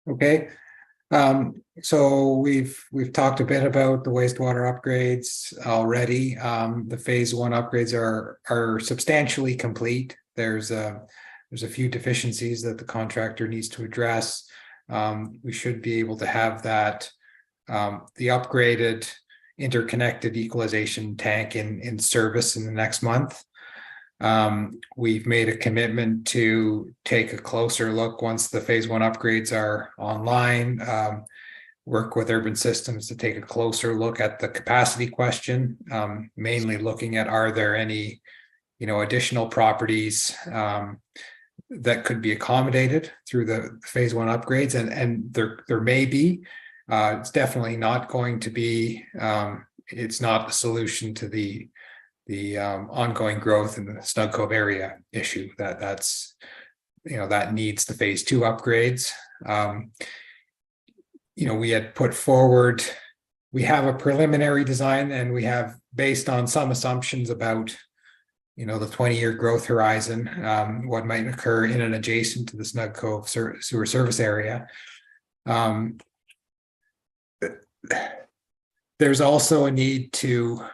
Okay. So we've talked a bit about the wastewater upgrades already. The phase 1 upgrades are substantially complete. There's a few deficiencies that the contractor needs to address. We should be able to have that the upgraded interconnected equalization tank in service in the next month. We've made a commitment to take a closer look once the phase 1 upgrades are online, work with Urban Systems to take a closer look at the capacity question, mainly looking at, are there any, additional properties that could be accommodated through the phase 1 upgrades, and there may be. It's definitely not going to be. It's not a solution to the ongoing growth in the Snug Cove area issue. That's that needs the phase 2 upgrades. We had put forward. We have a preliminary design, and we have, based on some assumptions about the 20-year growth horizon, what might occur in and adjacent to the Snug Cove sewer service area. There's also a need to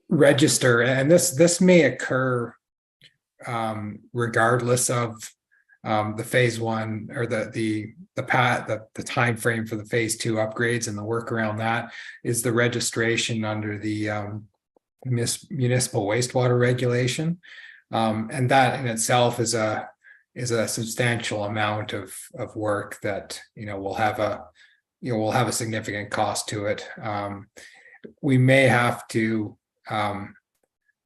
register, and this may occur regardless of the phase one or the time frame for the phase two upgrades, and the work around that is the registration under the municipal wastewater regulation, and that in itself is a substantial amount of work that will have a significant cost to it. We may have to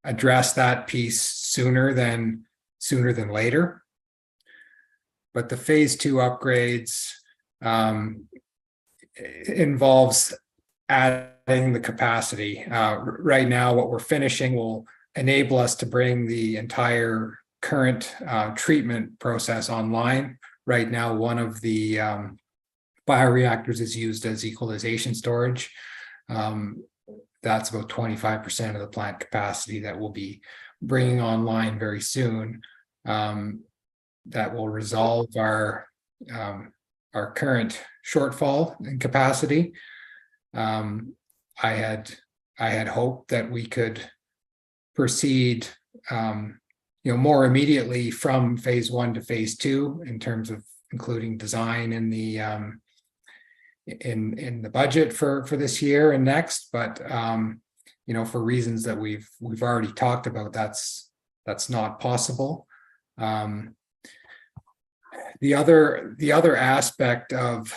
address that piece sooner than later. But the phase two upgrades involves adding the capacity. Right now, what we're finishing will enable us to bring the entire current treatment process online. Right now, one of the bioreactors is used as equalization storage. That's about 25% of the plant capacity that we'll be bringing online very soon. That will resolve our current shortfall in capacity. I had hoped that we could proceed, more immediately from phase one to phase two in terms of including design in the in the budget for this year and next. But for reasons that we've already talked about, that's not possible. The other aspect of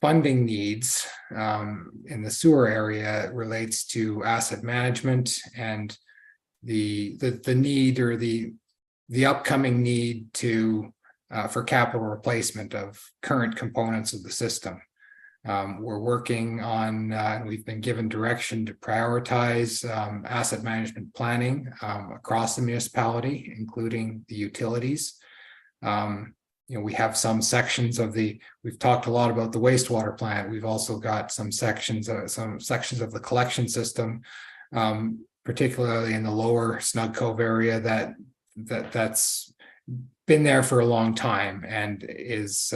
funding needs in the sewer area relates to asset management and the need, or the upcoming need to for capital replacement of current components of the system. We're working on, we've been given direction to prioritize asset management planning across the municipality, including the utilities. We have some sections of we've talked a lot about the wastewater plant. We've also got some sections of the collection system, particularly in the lower Snug Cove area that's been there for a long time, and is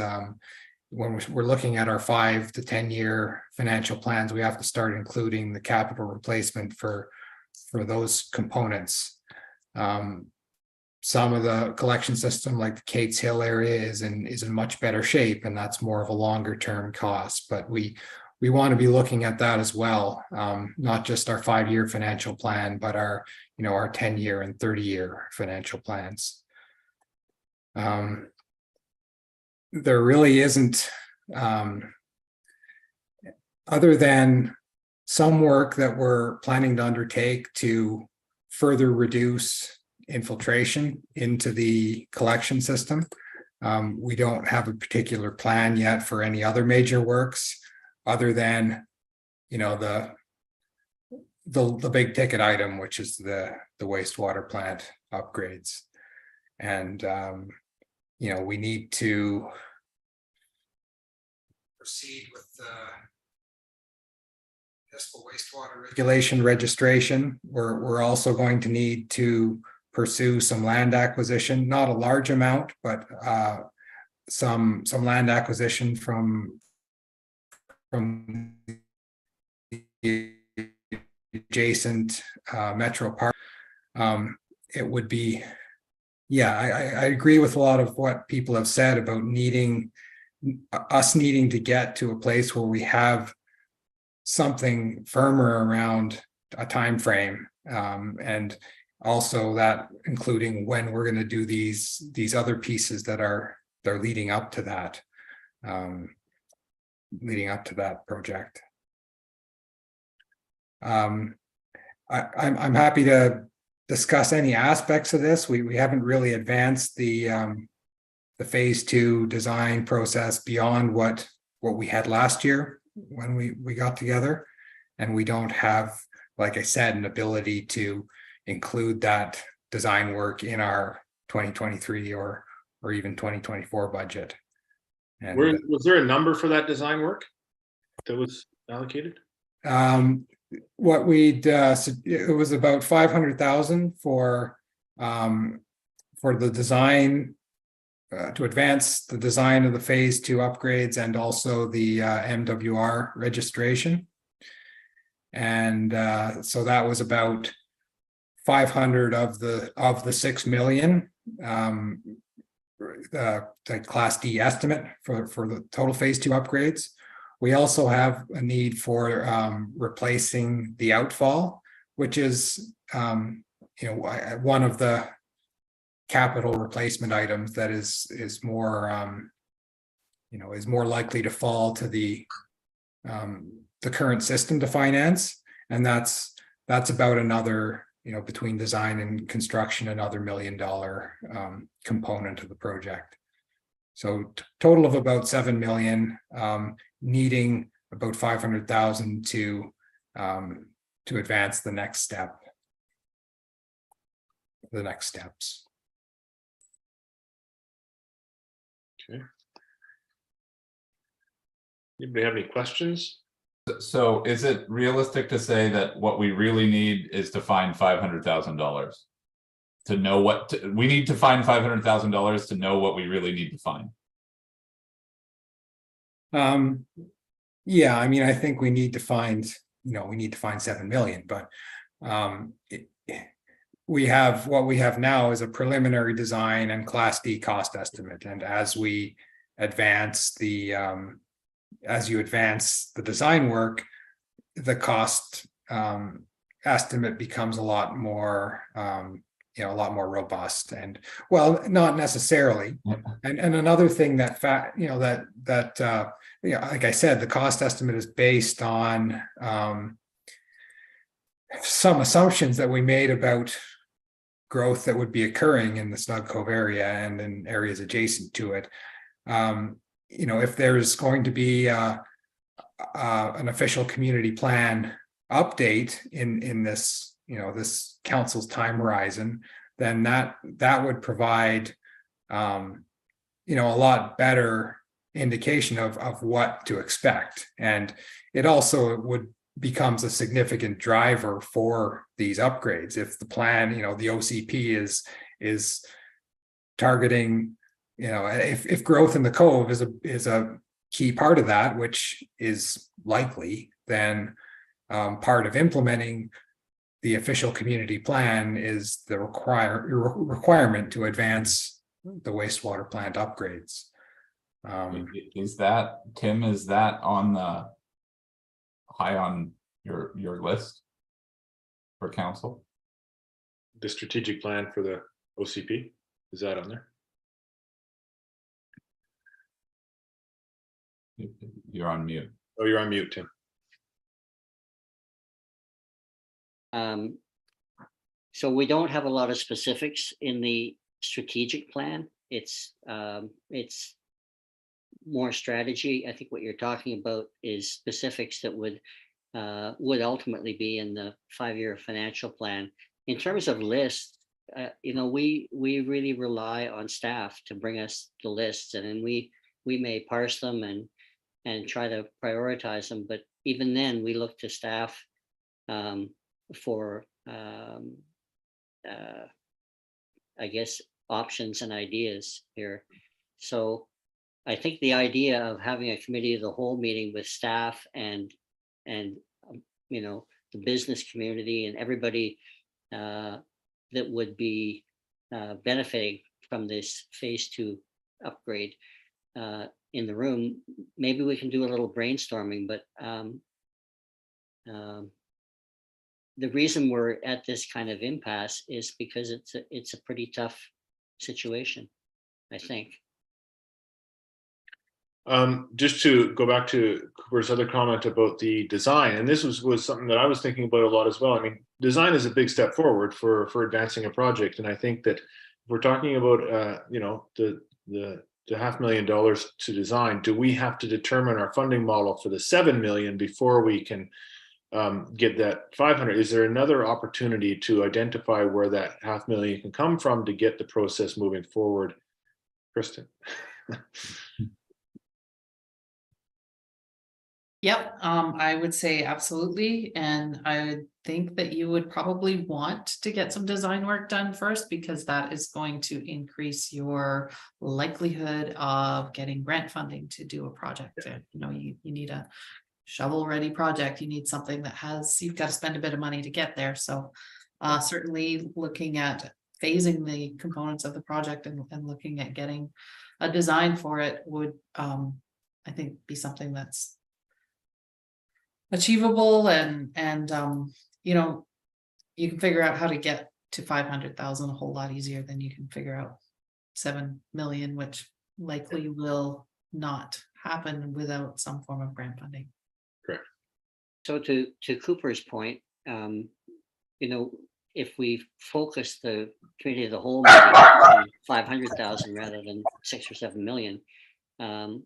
when we're looking at our 5 to 10 year financial plans, we have to start including the capital replacement for those components. Some of the collection system, like the Cates Hill area, is in much better shape, and that's more of a longer term cost. But we want to be looking at that as well, not just our 5-year financial plan, but our 10-year and 30-year financial plans. There really isn't, other than some work that we're planning to undertake to further reduce infiltration into the collection system. We don't have a particular plan yet for any other major works, other than the big ticket item, which is the wastewater plant upgrades. And we need to proceed with the municipal wastewater regulation registration. We're also going to need to pursue some land acquisition, not a large amount, but some land acquisition from the adjacent metro park. It would be, I agree with a lot of what people have said about needing to get to a place where we have something firmer around a time frame, and also that including when we're going to do these other pieces that are leading up to that project. I'm happy to discuss any aspects of this. We haven't really advanced the phase 2 design process beyond what we had last year when we got together, and we don't have, like I said, an ability to include that design work in our 2023 or even 2024 budget. And was there a number for that design work that was allocated? what we'd, it was about 500,000 for the design, to advance the design of the phase 2 upgrades and also the MWR registration. And so that was about 500 of the 6 million, the Class D estimate for the total phase 2 upgrades. We also have a need for replacing the outfall, which is one of the capital replacement items that is more is more likely to fall to the current system to finance, and that's about another, between design and construction, another $1 million component of the project. So total of about 7 million, needing about 500,000 to advance the next step, the next steps. Okay. Anybody have any questions? So is it realistic to say that what we really need is to find $500,000 to know what we need to find $500,000 to know what we really need to find? Yeah, I mean, I think we need to find, we need to find 7 million, but we have, what we have now is a preliminary design and Class D cost estimate. And as we advance as you advance the design work, the cost estimate becomes a lot more, a lot more robust. And well, not necessarily. And another thing that like I said, the cost estimate is based on some assumptions that we made about growth that would be occurring in the Snug Cove area and in areas adjacent to it. If there's going to be an official community plan update in this, this council's time horizon, then that would provide, a lot better indication of what to expect. And it also becomes a significant driver for these upgrades. If the plan, the OCP is targeting, if growth in the Cove is a key part of that, which is likely, then part of implementing the official community plan is the requirement to advance the wastewater plant upgrades. Is that, Tim, is that on the high on your list for council? The strategic plan for the OCP, is that on there? You're on mute. Oh, you're on mute, Tim. So we don't have a lot of specifics in the strategic plan. It's more strategy. I think what you're talking about is specifics that would ultimately be in the 5-year financial plan. In terms of lists, we really rely on staff to bring us the lists, and then we may parse them and try to prioritize them. But even then, we look to staff for, I guess, options and ideas here. So I think the idea of having a committee of the whole meeting with staff and the business community and everybody that would be benefiting from this phase 2 upgrade in the room, maybe we can do a little brainstorming. But the reason we're at this kind of impasse is because it's a pretty tough situation, I think. Just to go back to Cooper's other comment about the design, and this was something that I was thinking about a lot as well. I mean, design is a big step forward for advancing a project, and I think that if we're talking about the $500,000 to design, do we have to determine our funding model for the 7 million before we can get that 500? Is there another opportunity to identify where that $500,000 can come from to get the process moving forward? Kristen. Yep, I would say absolutely, and I would think that you would probably want to get some design work done first, because that is going to increase your likelihood of getting grant funding to do a project. And, you know, you need a shovel-ready project, you need something that has, you've got to spend a bit of money to get there, so certainly looking at phasing the components of the project and looking at getting a design for it would, I think, be something that's achievable, and you know, you can figure out how to get to 500,000 a whole lot easier than you can figure out 7 million, which likely will not happen without some form of grant funding. So to Cooper's point, you know, if we focus the committee of the whole meeting on 500,000 rather than 6 or 7 million,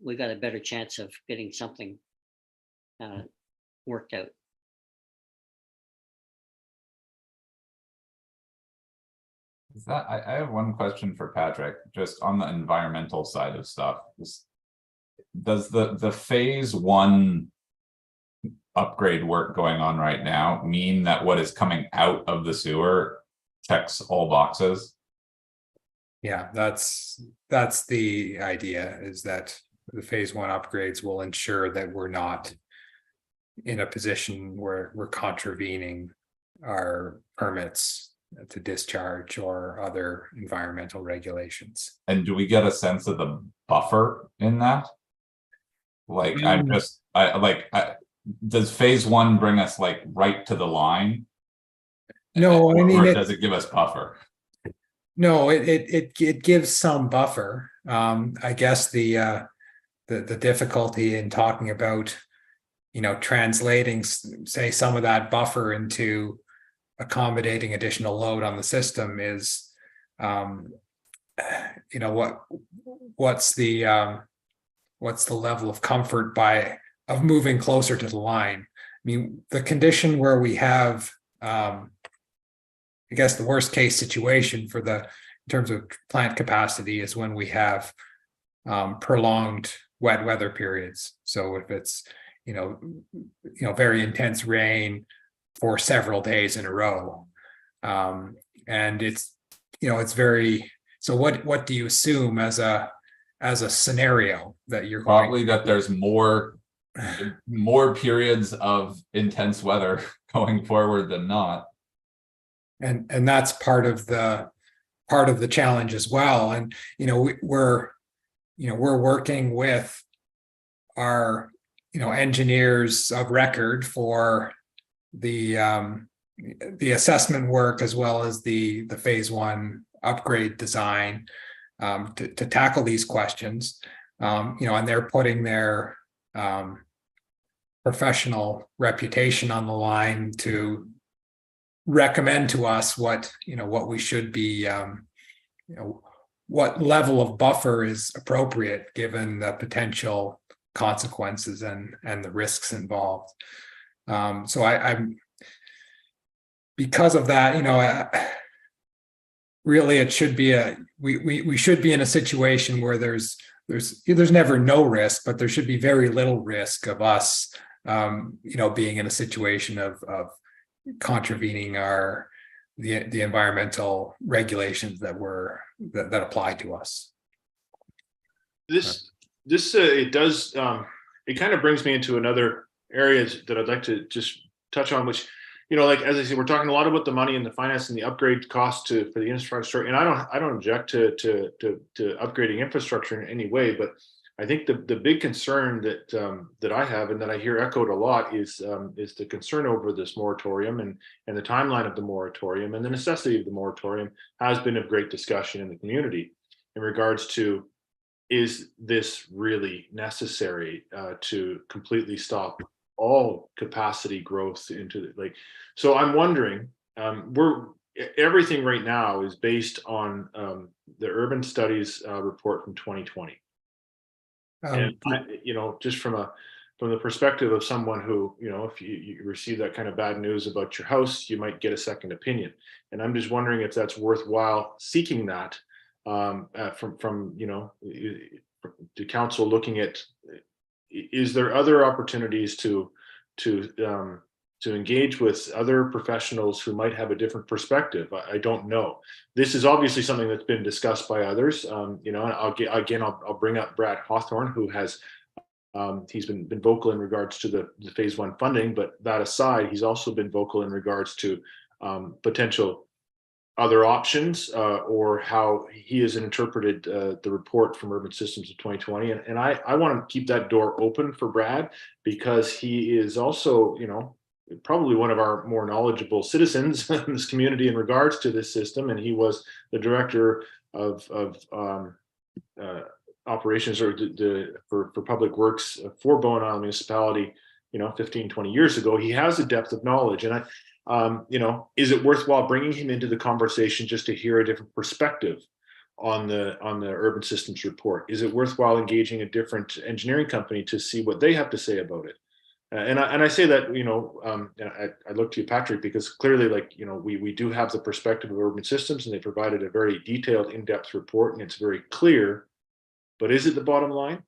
we got a better chance of getting something worked out. Is that, I have one question for Patrick, just on the environmental side of stuff. Does the phase 1 upgrade work going on right now mean that what is coming out of the sewer checks all boxes? Yeah, that's the idea, is that the phase 1 upgrades will ensure that we're not in a position where we're contravening our permits to discharge or other environmental regulations. And do we get a sense of the buffer in that? Like, does phase 1 bring us like right to the line? No, I mean, or does it give us buffer? No, it gives some buffer. I guess the difficulty in talking about, you know, translating, say, some of that buffer into accommodating additional load on the system is, you know, what's the level of comfort of moving closer to the line. I mean, the condition where we have, I guess the worst case situation in terms of plant capacity is when we have prolonged wet weather periods. So if it's, you know, very intense rain for several days in a row, and it's, you know, it's very, so what do you assume as a scenario that you're probably that there's more periods of intense weather going forward than not. And that's part of the challenge as well. And, you know, we're working with our, you know, engineers of record for the assessment work, as well as the phase 1 upgrade design, to tackle these questions, you know, and they're putting their professional reputation on the line to recommend to us what we should be, you know, what level of buffer is appropriate given the potential consequences and the risks involved. So I'm because of that, you know, really it should be we should be in a situation where there's never no risk, but there should be very little risk of us, you know, being in a situation of contravening the environmental regulations that apply to us. This it does it kind of brings me into another area that I'd like to just touch on, which, you know, like, as I said, we're talking a lot about the money and the finance and the upgrade cost for the infrastructure, and I don't object to upgrading infrastructure in any way, but I think the big concern that I have, and that I hear echoed a lot, is the concern over this moratorium and the timeline of the moratorium, and the necessity of the moratorium has been of great discussion in the community in regards to, is this really necessary to completely stop all capacity growth into so I'm wondering, everything right now is based on the urban studies report from 2020. And you know, just from the perspective of someone who, you know, if you receive that kind of bad news about your house, you might get a second opinion. And I'm just wondering if that's worthwhile seeking that from you know, the council looking at is there other opportunities to engage with other professionals who might have a different perspective? I don't know. This is obviously something that's been discussed by others. And I'll bring up Brad Hawthorne, who has he's been vocal in regards to the phase one funding, but that aside, he's also been vocal in regards to potential other options or how he has interpreted the report from Urban Systems of 2020. And I want to keep that door open for Brad, because he is also, probably one of our more knowledgeable citizens in this community in regards to this system. And he was the director of operations or for public works for Bowen Island Municipality, 15, 20 years ago. He has a depth of knowledge. And is it worthwhile bringing him into the conversation just to hear a different perspective on the urban systems report? Is it worthwhile engaging a different engineering company to see what they have to say about it? And I say that, I look to you, Patrick, because clearly, we do have the perspective of urban systems, and they provided a very detailed, in-depth report, and it's very clear. But is it the bottom line?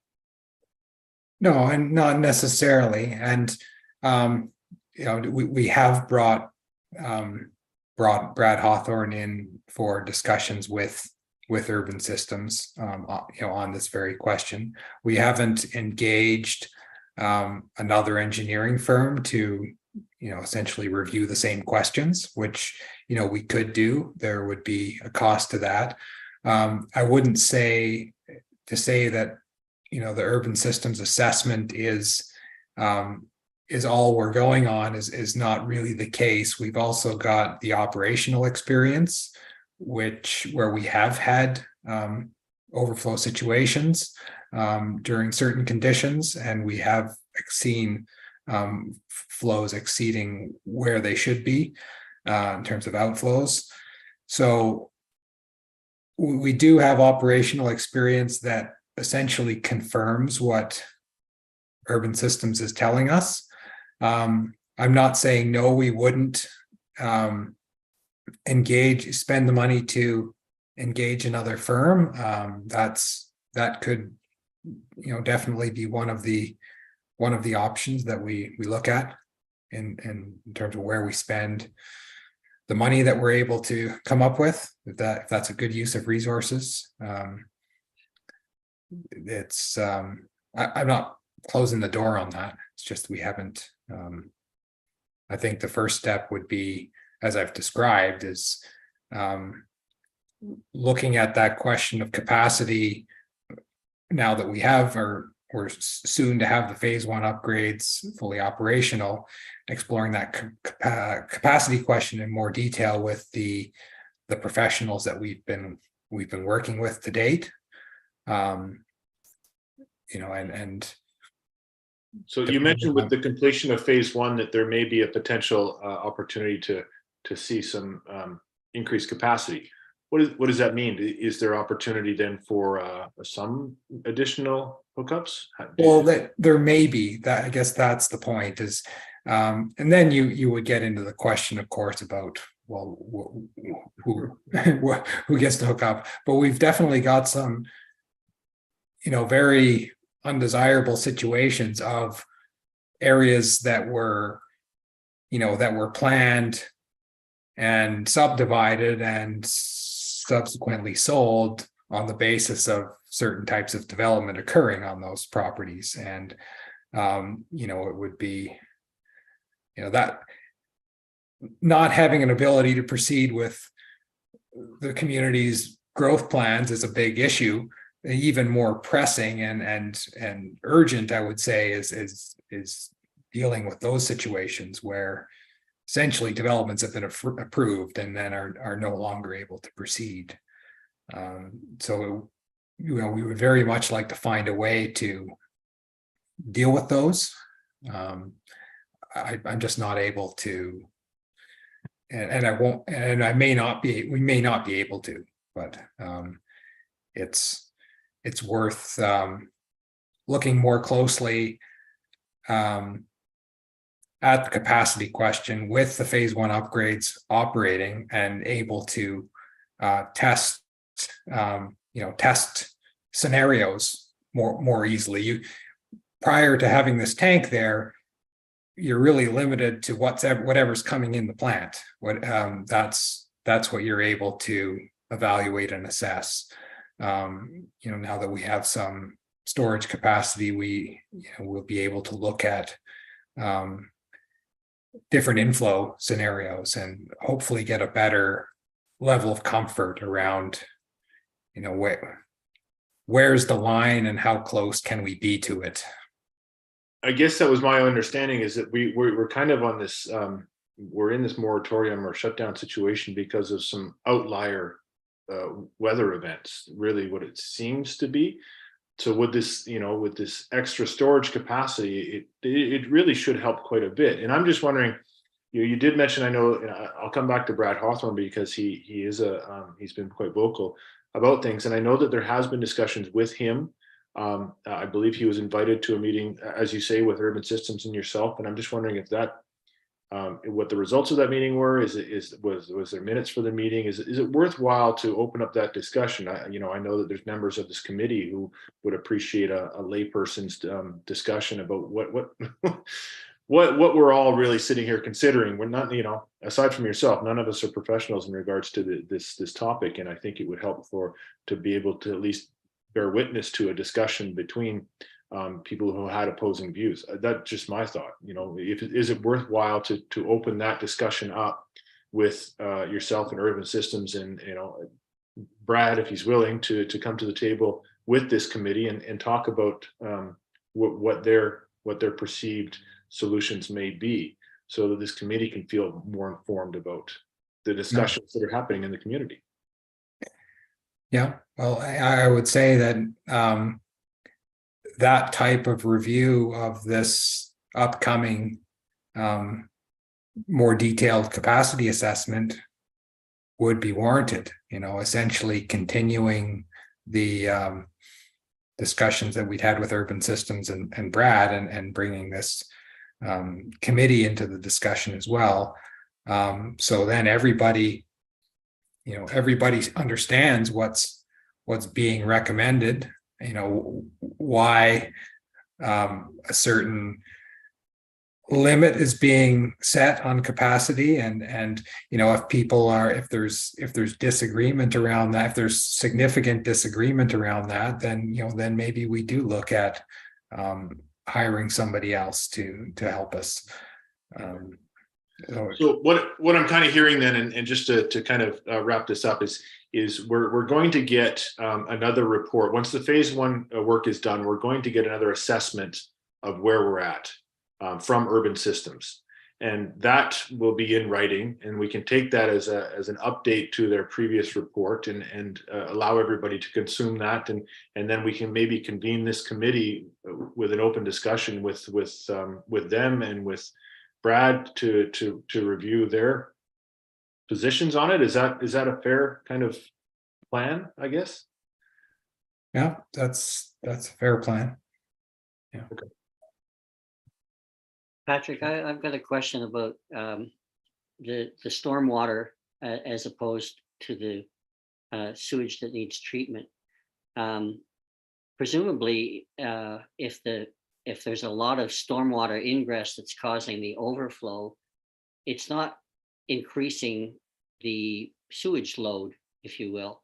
No, and not necessarily. And we have brought Brad Hawthorne in for discussions with urban systems on this very question. We haven't engaged another engineering firm to essentially review the same questions, which we could do. There would be a cost to that. I wouldn't say that the urban systems assessment is all we're going on is not really the case. We've also got the operational experience, where we have had overflow situations during certain conditions, and we have seen flows exceeding where they should be in terms of outflows. So we do have operational experience that essentially confirms what urban systems is telling us. I'm not saying no, we wouldn't spend the money to engage another firm. That could definitely be one of the options that we look at in terms of where we spend the money that we're able to come up with, if that's a good use of resources. I'm not closing the door on that. It's just we haven't. I think the first step would be, as I've described, is looking at that question of capacity. Now that we're soon to have the phase one upgrades fully operational, exploring that capacity question in more detail with the professionals that we've been working with to date. So you mentioned with the completion of phase one that there may be a potential opportunity to see some increased capacity. What does that mean? Is there opportunity then for some additional hookups? Well, there may be. That, I guess that's the point. Is and then you would get into the question, of course, about who gets to hook up. But we've definitely got some, very undesirable situations of areas that were planned and subdivided and subsequently sold on the basis of certain types of development occurring on those properties. And it would be that not having an ability to proceed with the community's growth plans is a big issue. Even more pressing and urgent, I would say, is dealing with those situations where essentially developments have been approved and then are no longer able to proceed. So we would very much like to find a way to deal with those. I'm just not able to, and I won't, and we may not be able to, but it's worth looking more closely at the capacity question with the phase one upgrades operating and able to test scenarios more easily. prior to having this tank there, you're really limited to whatever's coming in the plant. That's what you're able to evaluate and assess. Now that we have some storage capacity, we'll be able to look at different inflow scenarios and hopefully get a better level of comfort around, where's the line and how close can we be to it. I guess that was my understanding, is that we're kind of on this, we're in this moratorium or shutdown situation because of some outlier weather events, really what it seems to be. So with this, with this extra storage capacity, it really should help quite a bit. And I'm just wondering, you did mention, I know, I'll come back to Brad Hawthorne because he is he's been quite vocal about things, and I know that there has been discussions with him. I believe he was invited to a meeting, as you say, with Urban Systems and yourself, and I'm just wondering if that, what the results of that meeting were. Was there minutes for the meeting? Is it worthwhile to open up that discussion? I know that there's members of this committee who would appreciate a layperson's discussion about what we're all really sitting here considering. We're not, aside from yourself, none of us are professionals in regards to this topic, and I think it would help to be able to at least bear witness to a discussion between people who had opposing views. That's just my thought. Is it worthwhile to open that discussion up with yourself and Urban Systems, and Brad, if he's willing to come to the table with this committee and talk about what their perceived solutions may be, so that this committee can feel more informed about the discussions that are happening in the community. Yeah, well, I would say that that type of review of this upcoming more detailed capacity assessment would be warranted, essentially continuing the discussions that we'd had with Urban Systems and Brad, and bringing this committee into the discussion as well. So then everybody understands what's being recommended, why a certain limit is being set on capacity, and if there's disagreement around that, if there's significant disagreement around that, then maybe we do look at hiring somebody else to help us. So what I'm kind of hearing then, and just to kind of wrap this up, is we're going to get another report once the phase one work is done. We're going to get another assessment of where we're at from Urban Systems, and that will be in writing, and we can take that as an update to their previous report, and allow everybody to consume that, and then we can maybe convene this committee with an open discussion with them and with Brad to review their positions on it. Is that a fair kind of plan, I guess? Yeah, that's a fair plan. Yeah. Okay. Patrick, I've got a question about the stormwater as opposed to the sewage that needs treatment. Presumably, if there's a lot of stormwater ingress that's causing the overflow, it's not increasing the sewage load, if you will.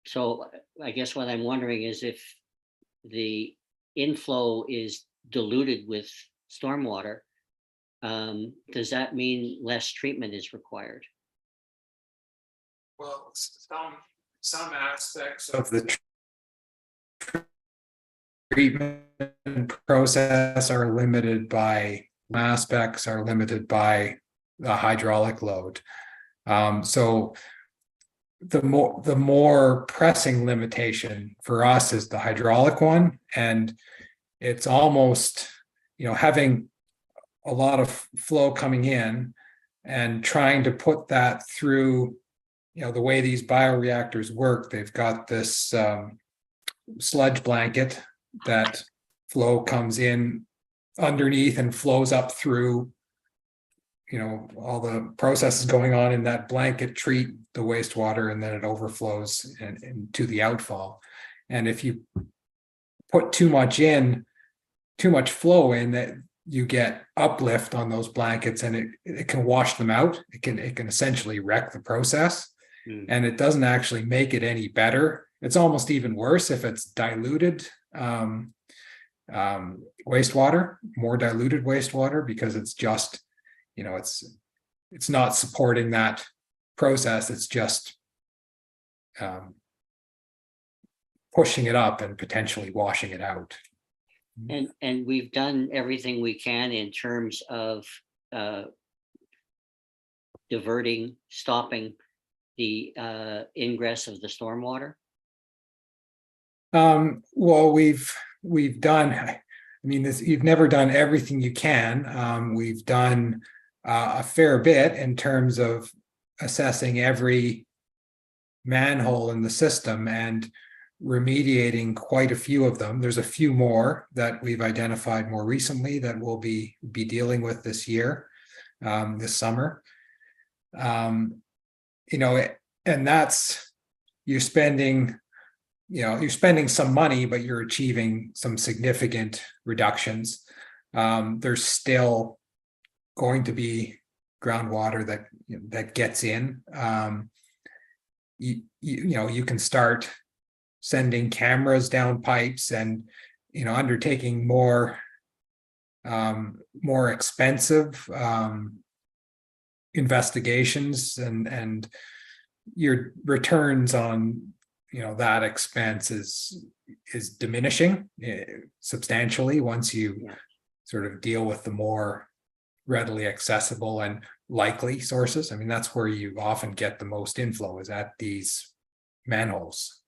So I guess what I'm wondering is, if the inflow is diluted with stormwater, does that mean less treatment is required? Well, some aspects of the treatment process are limited by the hydraulic load. So the more pressing limitation for us is the hydraulic one, and it's almost, having a lot of flow coming in and trying to put that through, the way these bioreactors work. They've got this sludge blanket that flow comes in underneath and flows up through, all the processes going on in that blanket, treat the wastewater, and then it overflows into the outfall. And if you put too much flow in, that you get uplift on those blankets, and it can wash them out. It can essentially wreck the process, and it doesn't actually make it any better. It's almost even worse if it's diluted wastewater, more diluted wastewater, because it's just, it's not supporting that process. It's just pushing it up and potentially washing it out. And we've done everything we can in terms of stopping the ingress of the stormwater. Well, we've done, you've never done everything you can. We've done a fair bit in terms of assessing every manhole in the system and remediating quite a few of them. There's a few more that we've identified more recently that we'll be dealing with this year, this summer. And that's, you're spending some money, but you're achieving some significant reductions. There's still going to be groundwater that gets in. You can start sending cameras down pipes and undertaking more expensive investigations, and your returns on that expense is diminishing substantially once you sort of deal with the more readily accessible and likely sources. That's where you often get the most inflow, is at these manholes.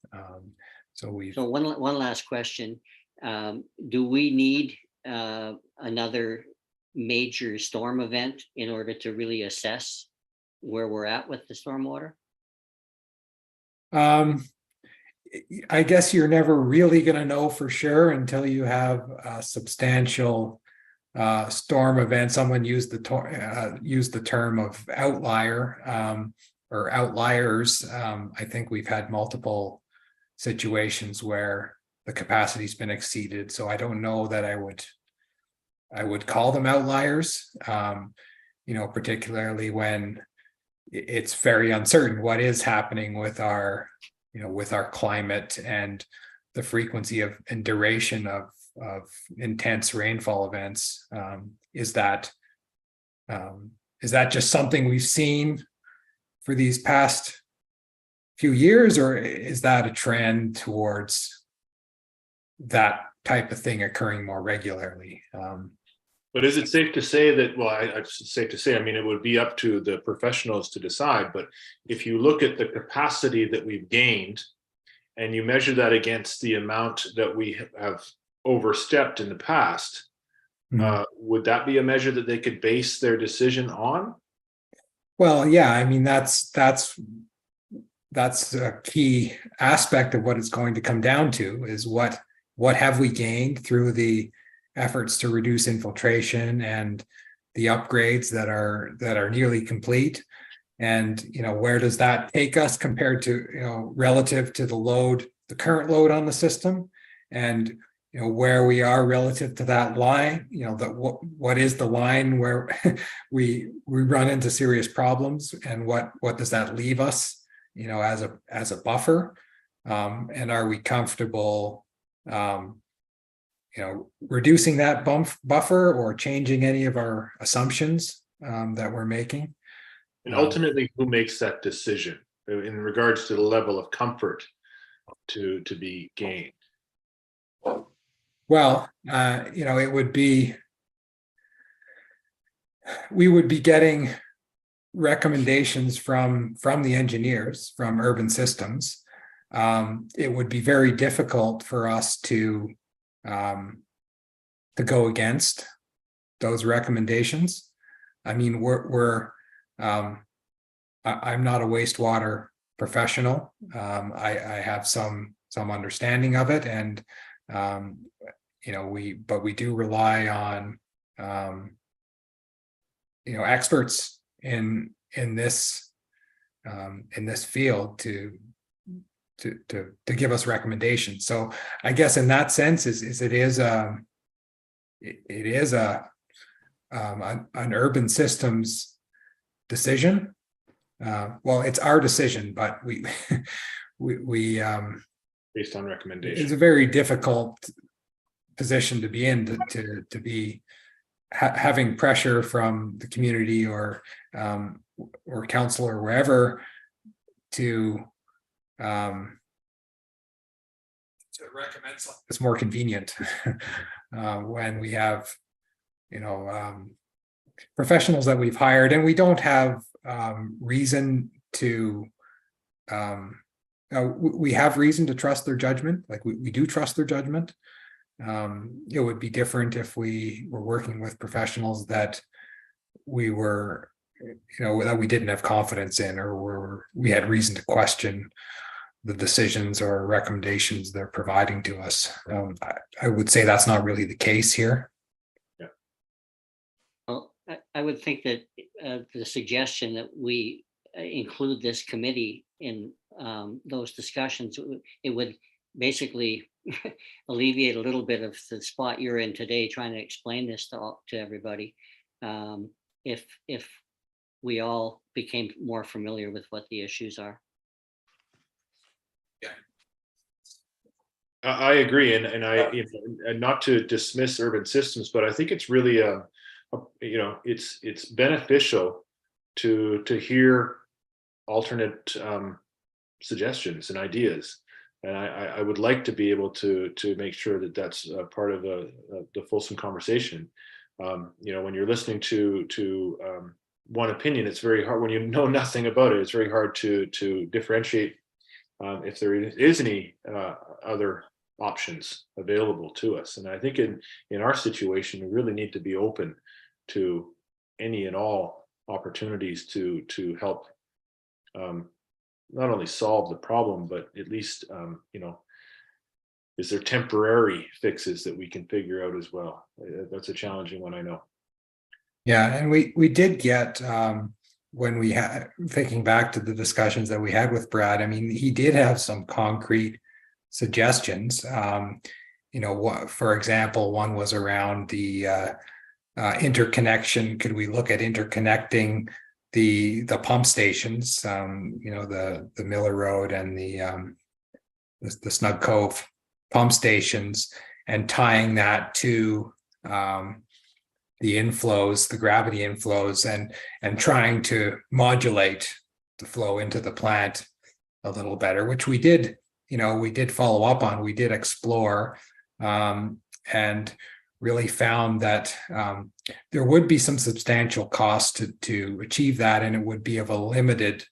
So one last question. Do we need another major storm event in order to really assess where we're at with the stormwater? I guess you're never really going to know for sure until you have a substantial storm event. Someone used the term of outlier or outliers. I think we've had multiple situations where the capacity's been exceeded. So I don't know that I would call them outliers, particularly when it's very uncertain what is happening with our climate and the frequency and duration of intense rainfall events. Is that just something we've seen for these past few years, or is that a trend towards that type of thing occurring more regularly? But is it safe to say that, it's safe to say, it would be up to the professionals to decide, but if you look at the capacity that we've gained and you measure that against the amount that we have overstepped in the past, would that be a measure that they could base their decision on? Well, yeah, that's a key aspect of what it's going to come down to, is what have we gained through the efforts to reduce infiltration and the upgrades that are nearly complete, and where does that take us compared to relative to the current load on the system, and where we are relative to that line. What is the line where we run into serious problems, and what does that leave us as a buffer, and are we comfortable reducing that buffer or changing any of our assumptions that we're making? And ultimately, who makes that decision in regards to the level of comfort to be gained? Well, it would be, we would be getting recommendations from the engineers, from Urban Systems. It would be very difficult for us to go against those recommendations. I'm not a wastewater professional. I have some understanding of it, and we do rely on experts in this field to to give us recommendations. So I guess in that sense it is an urban systems decision. Well, it's our decision, but we Based on recommendation. it's a very difficult position to be in, to be having pressure from the community or council or wherever to recommend something that's more convenient when we have, professionals that we've hired, and we don't have reason to we have reason to trust their judgment. Like we do trust their judgment. It would be different if we were working with professionals that we were, that we didn't have confidence in, or we had reason to question the decisions or recommendations they're providing to us. I would say that's not really the case here. Yeah. Well, I would think that the suggestion that we include this committee in those discussions, it would basically alleviate a little bit of the spot you're in today, trying to explain this to everybody. If we all became more familiar with what the issues are. I agree, and and not to dismiss urban systems, but I think it's really it's beneficial to hear alternate suggestions and ideas, and I would like to be able to make sure that that's part of the fulsome conversation. When you're listening to one opinion, it's very hard when you know nothing about it. It's very hard to differentiate if there is any other options available to us. And I think in our situation, we really need to be open to any and all opportunities to help not only solve the problem, but at least is there temporary fixes that we can figure out as well? That's a challenging one, I know. Yeah, and we did get when we had, thinking back to the discussions that we had with Brad, I mean, he did have some concrete suggestions. For example, one was around the interconnection. Could we look at interconnecting the pump stations, the Miller Road and the Snug Cove pump stations, and tying that to the inflows, the gravity inflows, and trying to modulate the flow into the plant a little better, which we did, we did follow up on, we did explore, and really found that there would be some substantial cost to achieve that, and it would be of a limited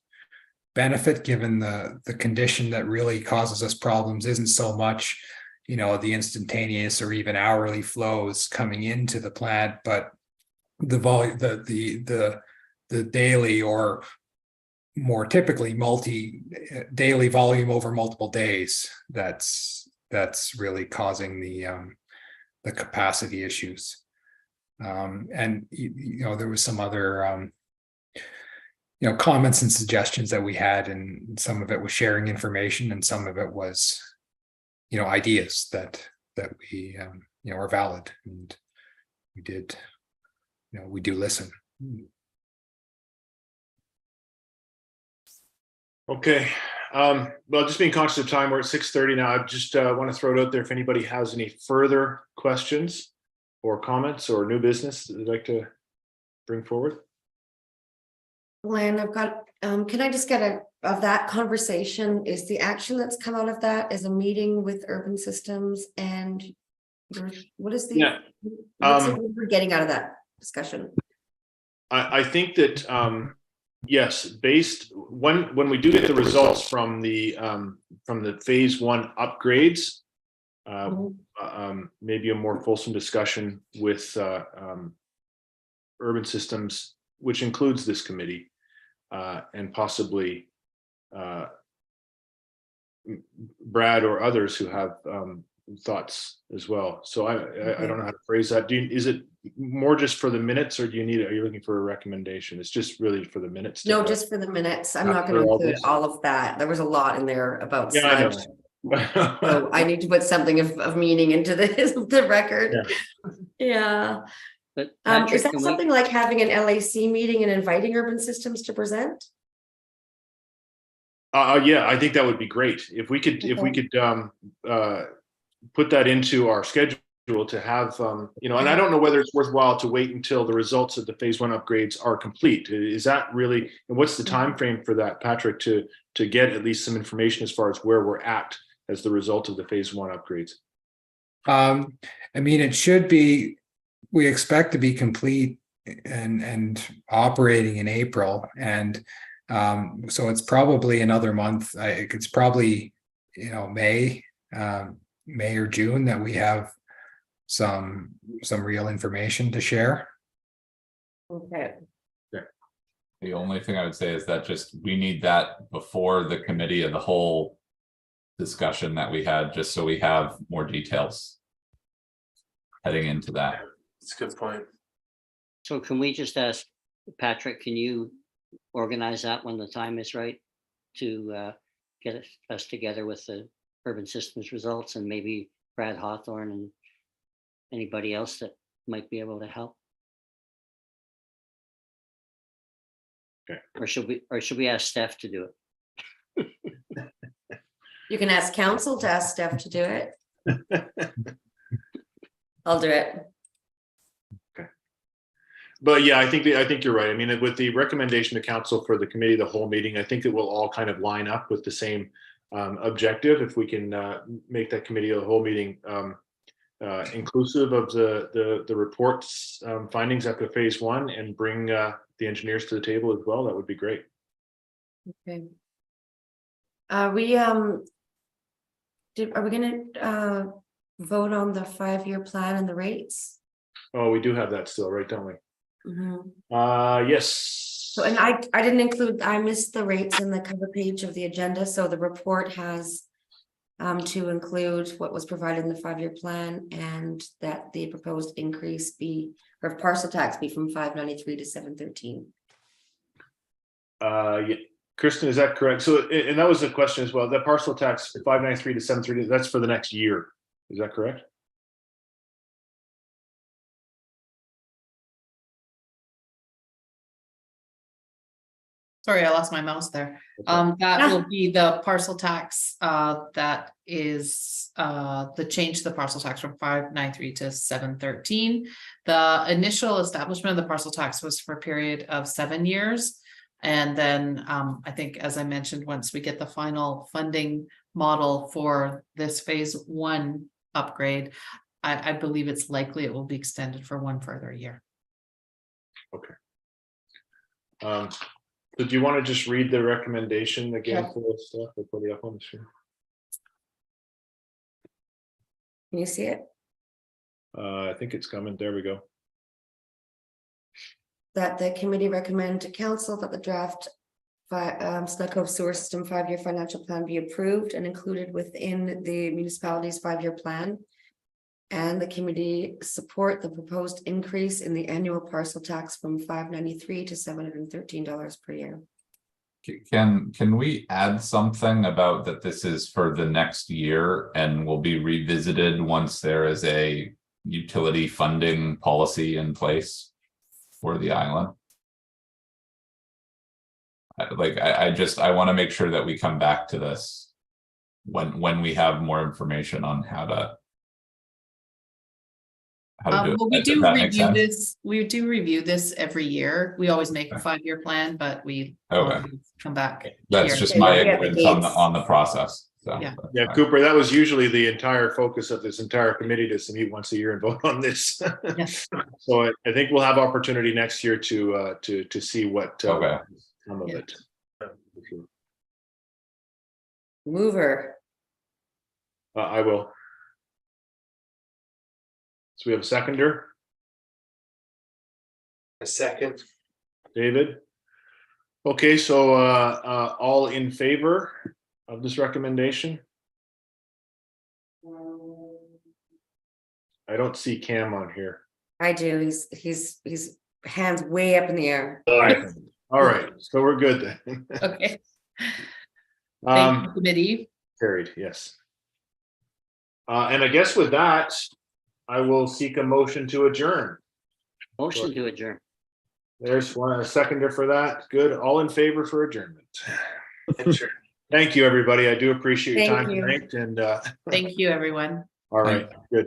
benefit, given the condition that really causes us problems isn't so much the instantaneous or even hourly flows coming into the plant, but the volume, the daily, or more typically daily volume over multiple days. That's really causing the capacity issues. And there was some other comments and suggestions that we had, and some of it was sharing information, and some of it was ideas that we are valid, and we do listen. Okay. Well, just being conscious of time, we're at 6:30 now. I just want to throw it out there if anybody has any further questions or comments or new business that they'd like to bring forward. Lan, I've got, can I just get of that conversation, is the action that's come out of that is a meeting with urban systems, and what is the, what's it we're getting out of that discussion? I think that, yes, based when we do get the results from the phase 1 upgrades, maybe a more fulsome discussion with urban systems, which includes this committee, and possibly Brad or others who have thoughts as well. So I don't know how to phrase that. Is it more just for the minutes, or are you looking for a recommendation? It's just really for the minutes. No, just for the minutes. I'm not After gonna all include this? all of that. There was a lot in there about Yeah, I sludge. know. So I need to put something of meaning into the record. Yeah. But Is Patrick, that can we, something like having an LAC meeting and inviting urban systems to present? Yeah, I think that would be great if we could put that into our schedule to have and I don't know whether it's worthwhile to wait until the results of the phase 1 upgrades are complete. Is that really, and what's the time frame for that, Patrick, to get at least some information as far as where we're at as the result of the phase 1 upgrades? I mean, it should be, we expect to be complete and operating in April, and so it's probably another month. It's probably, May or June that we have some real information to share. Okay. The only thing I would say is that just we need that before the committee of the whole discussion that we had, just so we have more details heading into that. That's a good point. so can we just ask Patrick, can you organize that when the time is right to get us together with the urban systems results, and maybe Brad Hawthorne and anybody else that might be able to help? Okay. Or should we ask Steph to do it? You can ask council to ask Steph to do it. I'll do it. But yeah, I think you're right. I mean, with the recommendation to council for the committee, the whole meeting, I think it will all kind of line up with the same objective. If we can make that committee of the whole meeting inclusive of the reports findings after phase 1, and bring the engineers to the table as well, that would be great. Okay. Are we gonna vote on the 5-year plan and the rates? Oh, we do have that still, right, don't we? Yes. So, and I didn't include, I missed the rates in the cover page of the agenda, so the report has to include what was provided in the 5-year plan, and that the proposed increase be, or parcel tax be from 593 to 713. Yeah, Kristen, is that correct? So, and that was a question as well. That parcel tax 593 to 730, that's for the next year. Is that correct? Sorry, I lost my mouse there. That will be the parcel tax, that is, the change to the parcel tax from 593 to 713. The initial establishment of the parcel tax was for a period of 7 years. And then, I think, as I mentioned, once we get the final funding model for this phase 1 upgrade, I believe it's likely it will be extended for 1 further year. Okay. So do you want to just read the recommendation again for this stuff before the up on the screen? Can you see it? I think it's coming. There we go. That the committee recommend to council that the draft Snug Cove sewer system 5-year financial plan be approved and included within the municipality's 5-year plan. And the committee support the proposed increase in the annual parcel tax from $593 to $713 per year. Can we add something about that this is for the next year and will be revisited once there is a utility funding policy in place for the island? I want to make sure that we come back to this when we have more information on how to do Well, it. Does that make sense? we do review this every year. We always make a 5-year plan, but we Okay. come back. That's here. just Okay, my we have the ignorance dates. on the process. So Yeah. that's Yeah, fine. Cooper, that was usually the entire focus of this entire committee, to meet once a year and vote on this. Yes. So I think we'll have opportunity next year to see what Okay. some of Yeah. it. Mover. I will. So we have a seconder, A second. David. Okay, so all in favor of this recommendation? I don't see Cam on here. I do. He's hands way up in the air. All right, so we're good then. Okay. Thank you, Um, committee. carried, yes. And I guess with that, I will seek a motion to adjourn. Motion to adjourn. There's one, a seconder for that. Good. All in favor for adjournment. Sure. Thank you, everybody. I do appreciate your Thank time you. tonight and Thank you, everyone. all right, good.